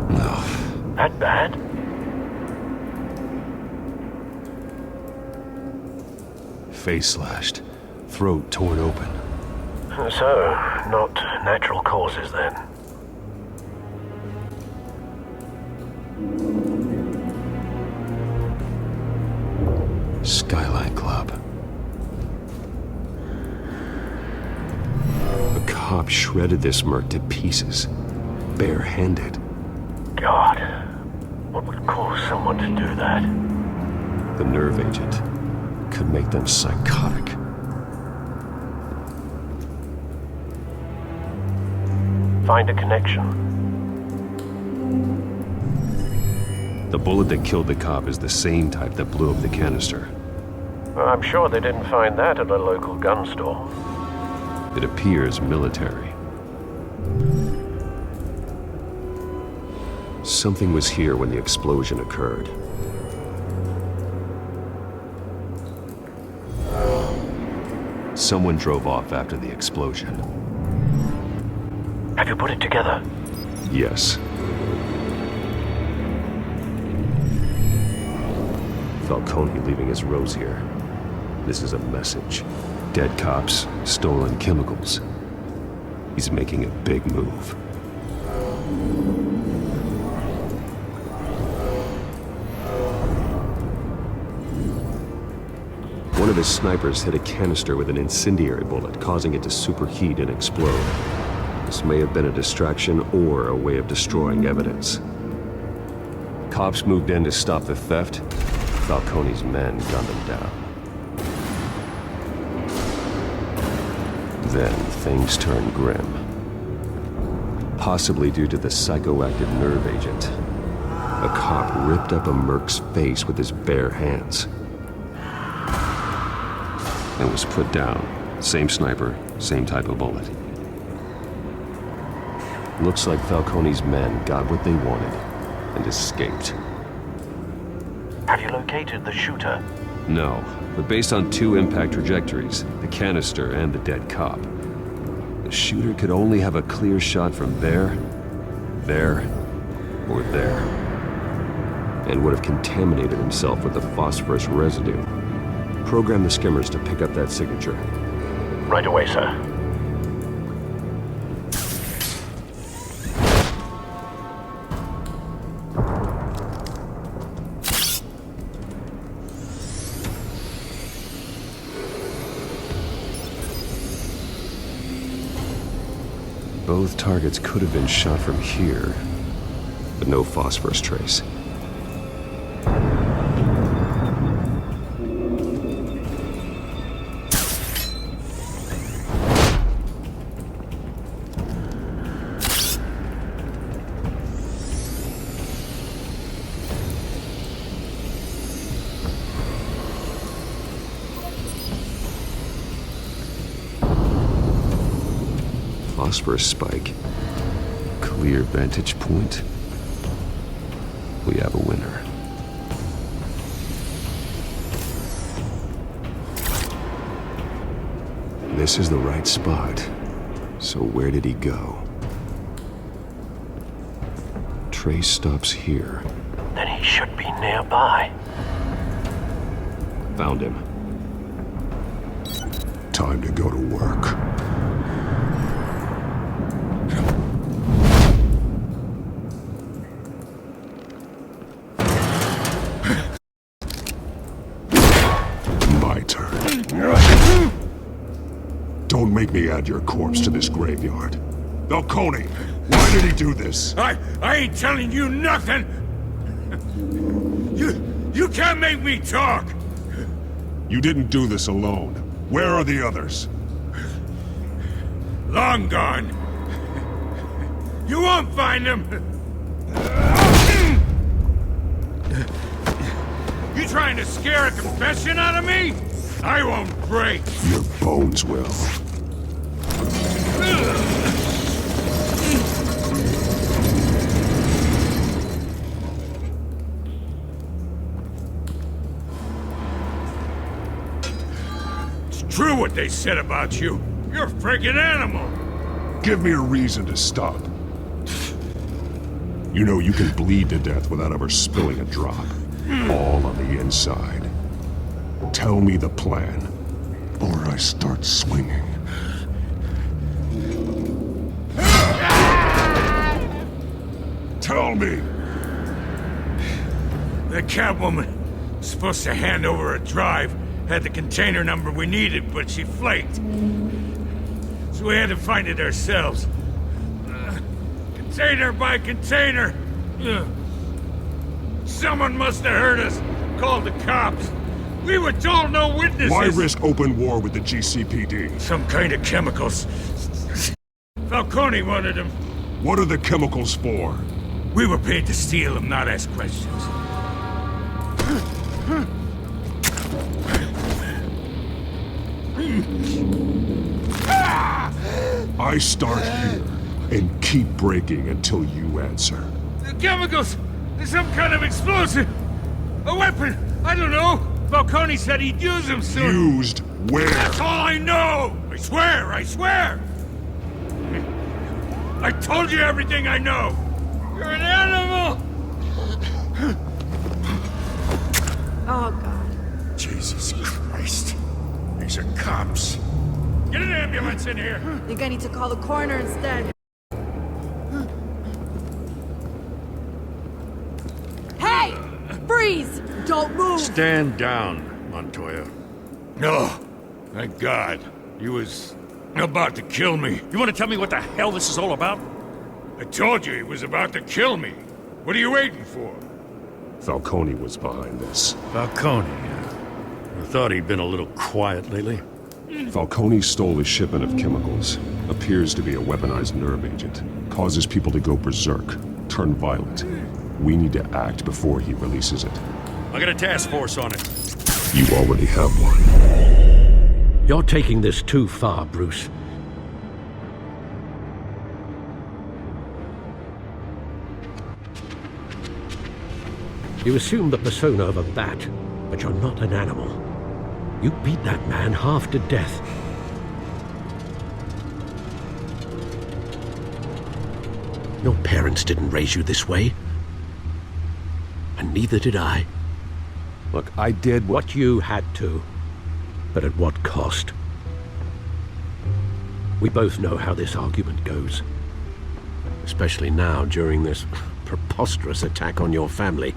No. That bad? Face slashed, throat torn open. So, not natural causes then. Skyline Club. A cop shredded this merc to pieces, bare-handed. God, what would cause someone to do that? The nerve agent could make them psychotic. Find a connection. The bullet that killed the cop is the same type that blew up the canister. Well, I'm sure they didn't find that at a local gun store. It appears military. Something was here when the explosion occurred. Someone drove off after the explosion. Have you put it together? Yes. Falcone leaving his rose here. This is a message. Dead cops, stolen chemicals. He's making a big move. One of his snipers hit a canister with an incendiary bullet, causing it to superheat and explode. This may have been a distraction or a way of destroying evidence. Cops moved in to stop the theft. Falcone's men gunned them down. Then things turned grim. Possibly due to the psychoactive nerve agent. A cop ripped up a merc's face with his bare hands. And was put down. Same sniper, same type of bullet. Looks like Falcone's men got what they wanted and escaped. Have you located the shooter? No, but based on two impact trajectories, the canister and the dead cop, the shooter could only have a clear shot from there, or there, and would have contaminated himself with the phosphorus residue. Program the skimmers to pick up that signature. Right away, sir. Both targets could have been shot from here, but no phosphorus trace. Phosphorus spike. Clear vantage point. We have a winner. This is the right spot. So where did he go? Trace stops here. Then he should be nearby. Found him. Time to go to work. Don't make me add your corpse to this graveyard. Falcone, why did he do this? I ain't telling you nothing! You can't make me talk! You didn't do this alone. Where are the others? Long gone. You won't find them! You trying to scare a confession out of me? I won't break. Your bones will. It's true what they said about you. You're a friggin' animal. Give me a reason to stop. You know you can bleed to death without ever spilling a drop. All on the inside. Tell me the plan, or I start swinging. Tell me! The Catwoman was supposed to hand over a drive, had the container number we needed, but she flaked. So we had to find it ourselves. Container by container. Someone must have heard us, called the cops. We were told no witnesses. Why risk open war with the GCPD? Some kind of chemicals. Falcone wanted them. What are the chemicals for? We were paid to steal them, not ask questions. I start here and keep breaking until you answer. The chemicals! There's some kind of explosive! A weapon! I don't know! Falcone said he'd use them soon. Used where? That's all I know! I swear! I swear! I told you everything I know! You're an animal! Oh, God. Jesus Christ. These are cops. Get an ambulance in here! Think I need to call the coroner instead. Hey! Freeze! Don't move! Stand down, Montoya. No. Thank God. He was about to kill me. You want to tell me what the hell this is all about? I told you he was about to kill me. What are you waiting for? Falcone was behind this. Falcone, I thought he'd been a little quiet lately. Falcone stole a shipment of chemicals. Appears to be a weaponized nerve agent. Causes people to go berserk, turn violent. We need to act before he releases it. I got a task force on it. You already have one. You're taking this too far, Bruce. You assume the persona of a bat, but you're not an animal. You beat that man half to death. Your parents didn't raise you this way. And neither did I. Look, I did what you had to, but at what cost? We both know how this argument goes. Especially now, during this preposterous attack on your family.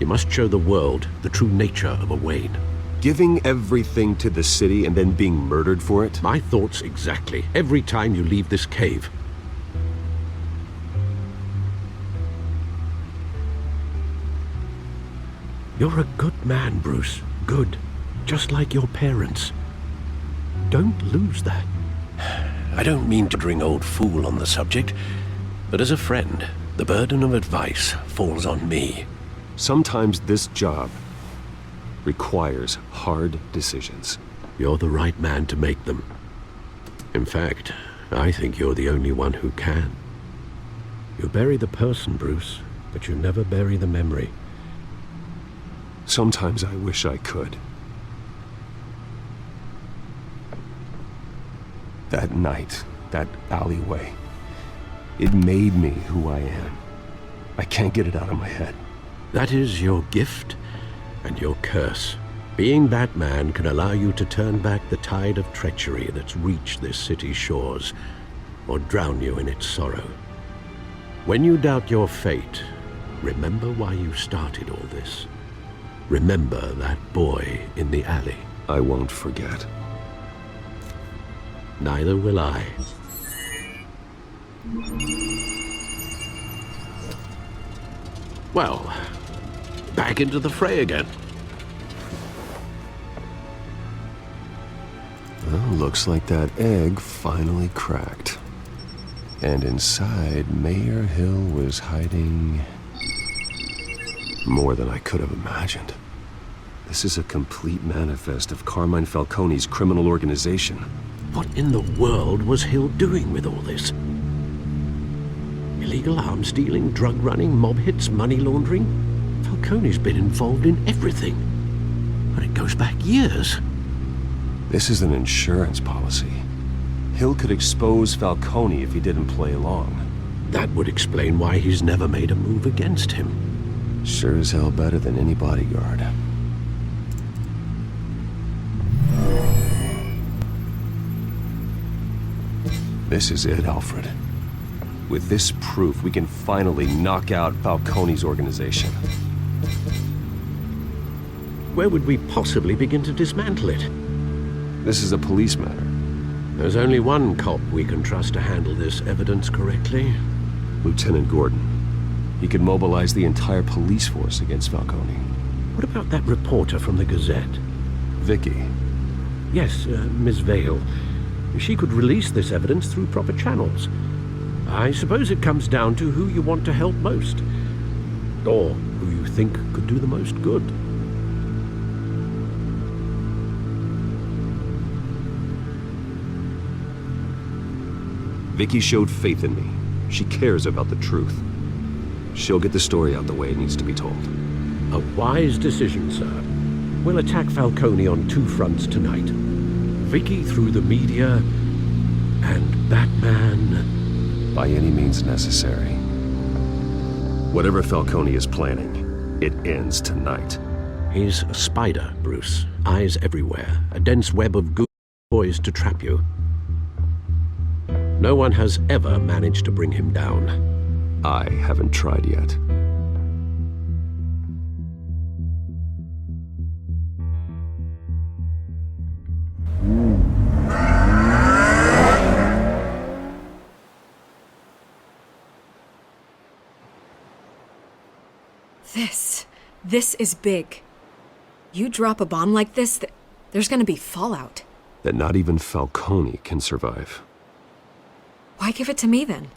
You must show the world the true nature of a Wayne. Giving everything to the city and then being murdered for it? My thoughts exactly. Every time you leave this cave. You're a good man, Bruce. Good. Just like your parents. Don't lose that. I don't mean to ring old fool on the subject, but as a friend, the burden of advice falls on me. Sometimes this job requires hard decisions. You're the right man to make them. In fact, I think you're the only one who can. You bury the person, Bruce, but you never bury the memory. Sometimes I wish I could. That night, that alleyway, it made me who I am. I can't get it out of my head. That is your gift and your curse. Being Batman can allow you to turn back the tide of treachery that's reached this city's shores, or drown you in its sorrow. When you doubt your fate, remember why you started all this. Remember that boy in the alley. I won't forget. Neither will I. Well, back into the fray again. Well, looks like that egg finally cracked. And inside, Mayor Hill was hiding more than I could have imagined. This is a complete manifest of Carmine Falcone's criminal organization. What in the world was Hill doing with all this? Illegal arms dealing, drug running, mob hits, money laundering? Falcone's been involved in everything. And it goes back years. This is an insurance policy. Hill could expose Falcone if he didn't play along. That would explain why he's never made a move against him. Sure as hell better than any bodyguard. This is it, Alfred. With this proof, we can finally knock out Falcone's organization. Where would we possibly begin to dismantle it? This is a police matter. There's only one cop we can trust to handle this evidence correctly. Lieutenant Gordon. He could mobilize the entire police force against Falcone. What about that reporter from the Gazette? Vicky. Yes, Miss Vale. She could release this evidence through proper channels. I suppose it comes down to who you want to help most. Or who you think could do the most good. Vicky showed faith in me. She cares about the truth. She'll get the story out the way it needs to be told. A wise decision, sir. We'll attack Falcone on two fronts tonight. Vicky through the media, and Batman... by any means necessary. Whatever Falcone is planning, it ends tonight. He's a spider, Bruce. Eyes everywhere. A dense web of good poised to trap you. No one has ever managed to bring him down. I haven't tried yet. This is big. You drop a bomb like this, there's gonna be fallout. That not even Falcone can survive. Why give it to me then?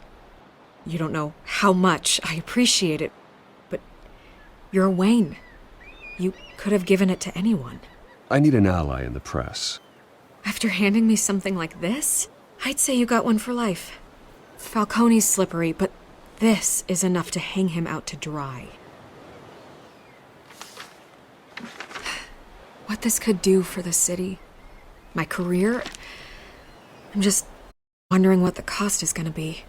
You don't know how much I appreciate it, but you're Wayne. You could have given it to anyone. I need an ally in the press. After handing me something like this, I'd say you got one for life. Falcone's slippery, but this is enough to hang him out to dry. What this could do for the city, my career, I'm just wondering what the cost is gonna be.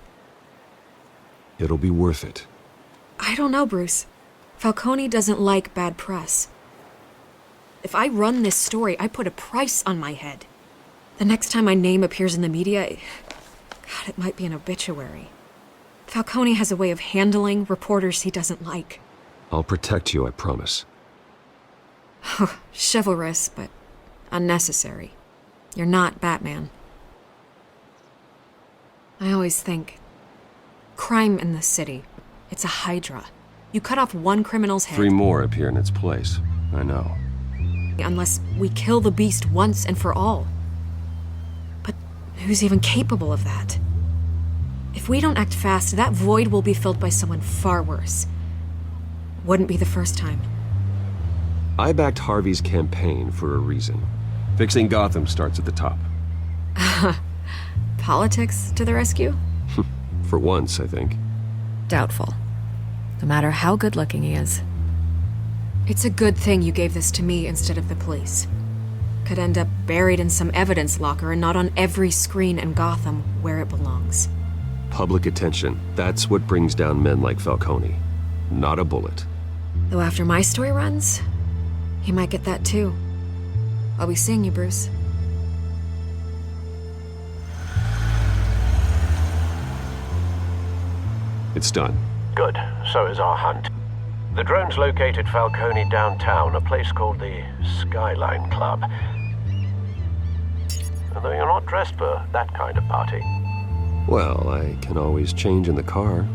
It'll be worth it. I don't know, Bruce. Falcone doesn't like bad press. If I run this story, I put a price on my head. The next time my name appears in the media, God, it might be an obituary. Falcone has a way of handling reporters he doesn't like. I'll protect you, I promise. Chivalrous, but unnecessary. You're not Batman. I always think, crime in the city, it's a hydra. You cut off one criminal's head. 3 more appear in its place. I know. Unless we kill the beast once and for all. But who's even capable of that? If we don't act fast, that void will be filled by someone far worse. Wouldn't be the first time. I backed Harvey's campaign for a reason. Fixing Gotham starts at the top. Politics to the rescue? For once, I think. Doubtful. No matter how good-looking he is. It's a good thing you gave this to me instead of the police. Could end up buried in some evidence locker and not on every screen in Gotham where it belongs. Public attention. That's what brings down men like Falcone. Not a bullet. Though after my story runs, he might get that too. I'll be seeing you, Bruce. It's done. Good. So is our hunt. The drones located Falcone downtown, a place called the Skyline Club. Although you're not dressed for that kind of party. Well, I can always change in the car.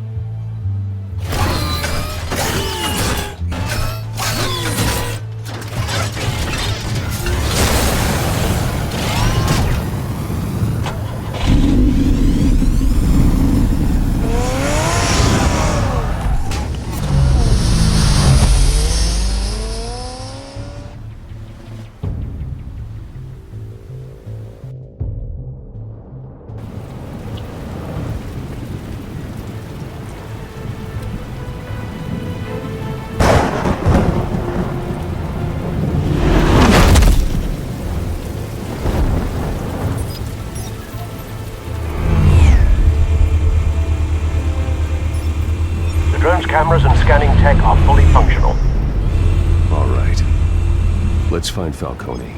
Cameras and scanning tech are fully functional. All right. Let's find Falcone.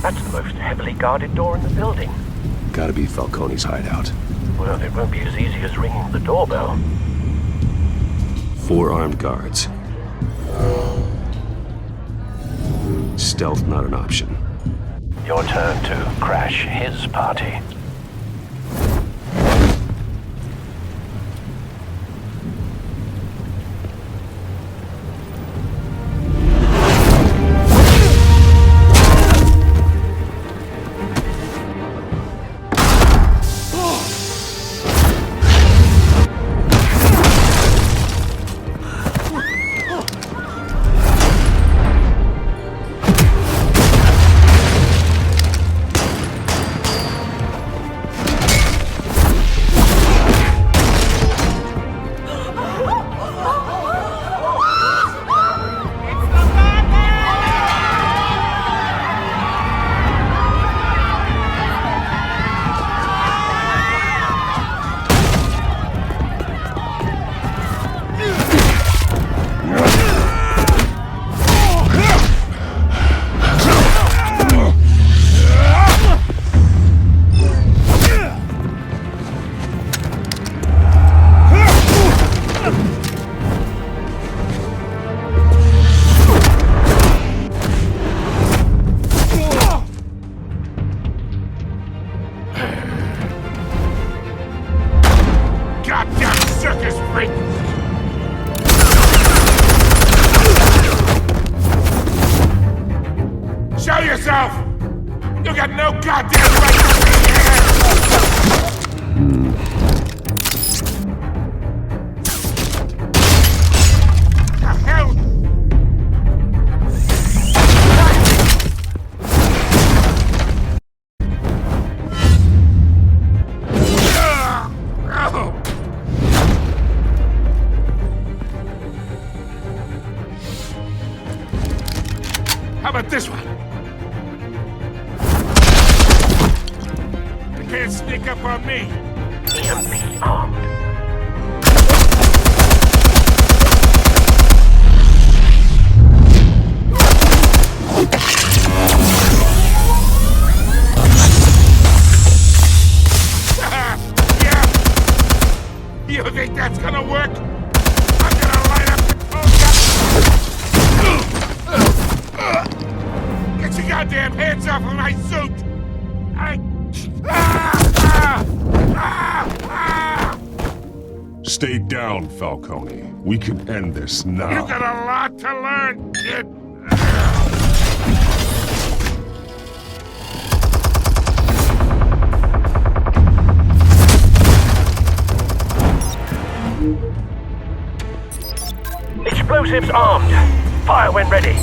That's the most heavily guarded door in the building. Gotta be Falcone's hideout. Well, it won't be as easy as ringing the doorbell. 4 armed guards. Stealth not an option. Your turn to crash his party. How about this one? You can't sneak up on me. EMP armed. Yeah. You think that's gonna work? I'm gonna light up. Get your goddamn hands off of my suit! Stay down, Falcone. We can end this now. You got a lot to learn, kid. Explosives armed. Fire when ready.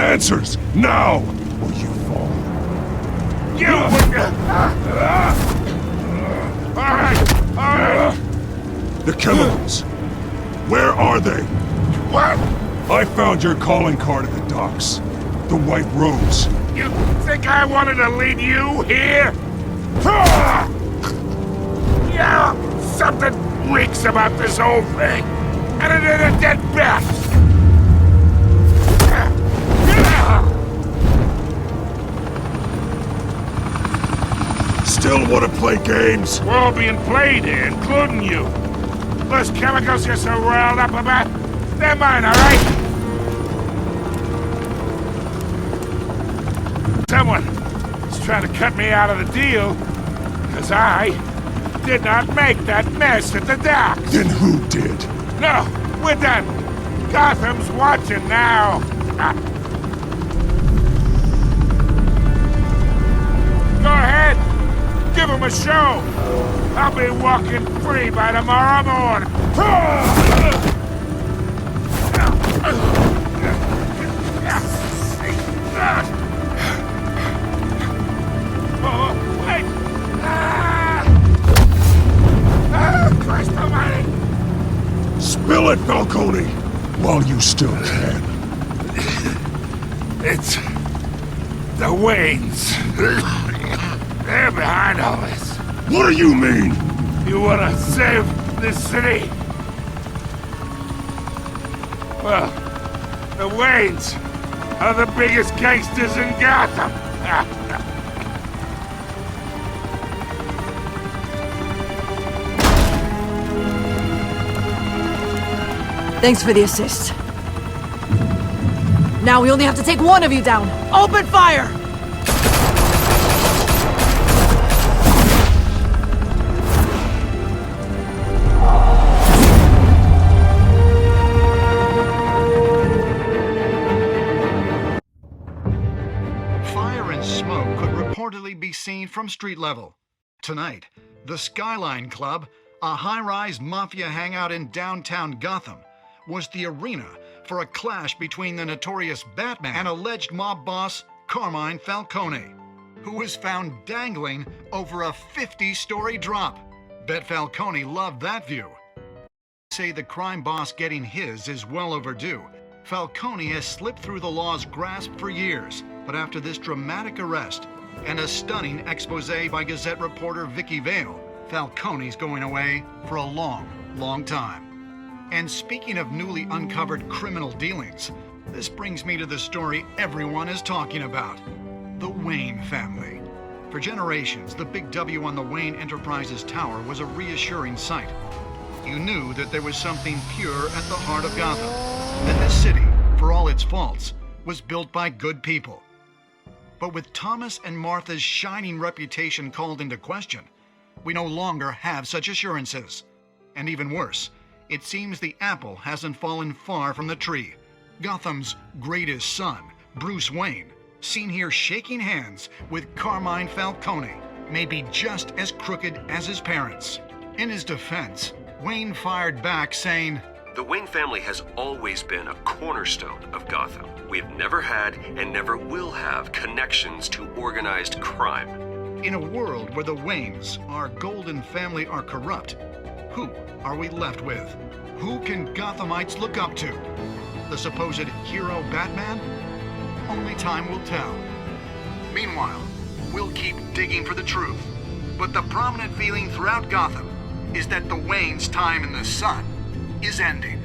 Answers, now! Or you fall. You Alright! The chemicals. Where are they? What? I found your calling card at the docks. The White Rose. You think I wanted to lead you here? Yeah, something reeks about this whole thing. And it ain't a dead bat. Still want to play games? We're all being played here, including you. Those chemicals you're so riled up about, they're mine, all right? Someone is trying to cut me out of the deal, because I did not make that mess at the docks. Then who did? No, we're done. Gotham's watching now. Go ahead. Give him a show. I'll be walking free by tomorrow morning. Oh, wait! Christ almighty! Spill it, Falcone, while you still can. It's the Waynes. They're behind all this. What do you mean? You wanna save this city? Well, the Waynes are the biggest gangsters in Gotham. Thanks for the assist. Now we only have to take one of you down. Open fire! Fire and smoke could reportedly be seen from street level. Tonight, the Skyline Club, a high-rise mafia hangout in downtown Gotham, was the arena for a clash between the notorious Batman and alleged mob boss Carmine Falcone, who was found dangling over a 50-story drop. Bet Falcone loved that view. Say the crime boss getting his is well overdue. Falcone has slipped through the law's grasp for years, but after this dramatic arrest and a stunning expose by Gazette reporter Vicky Vale, Falcone's going away for a long, long time. And speaking of newly uncovered criminal dealings, this brings me to the story everyone is talking about: the Wayne family. For generations, the big W on the Wayne Enterprises Tower was a reassuring sight. You knew that there was something pure at the heart of Gotham, that this city, for all its faults, was built by good people. But with Thomas and Martha's shining reputation called into question, we no longer have such assurances. And even worse, it seems the apple hasn't fallen far from the tree. Gotham's greatest son, Bruce Wayne, seen here shaking hands with Carmine Falcone, may be just as crooked as his parents. In his defense, Wayne fired back saying, "The Wayne family has always been a cornerstone of Gotham. We have never had and never will have connections to organized crime." In a world where the Waynes, our golden family, are corrupt, who are we left with? Who can Gothamites look up to? The supposed hero Batman? Only time will tell. Meanwhile, we'll keep digging for the truth. But the prominent feeling throughout Gotham is that the Waynes' time in the sun is ending.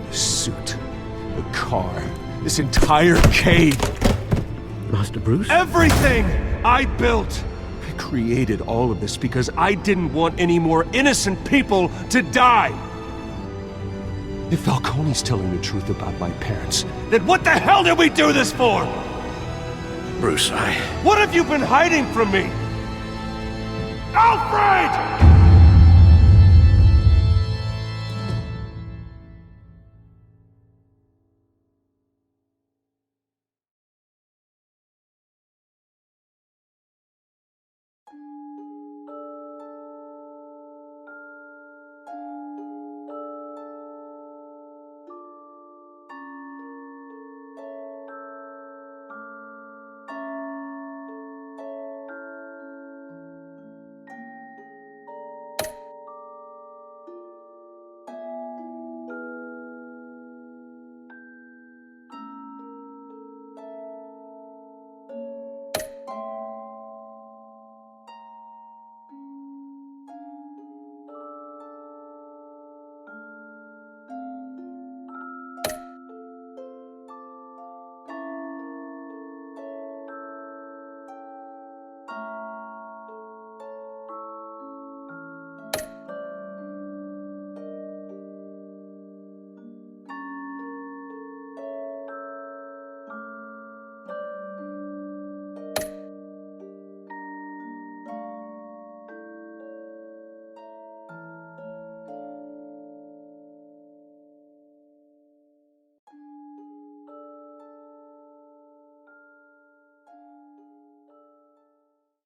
The suit, the car, this entire cave. Master Bruce? Everything I built! I created all of this because I didn't want any more innocent people to die! If Falcone's telling the truth about my parents, then what the hell did we do this for? Bruce, What have you been hiding from me? Alfred!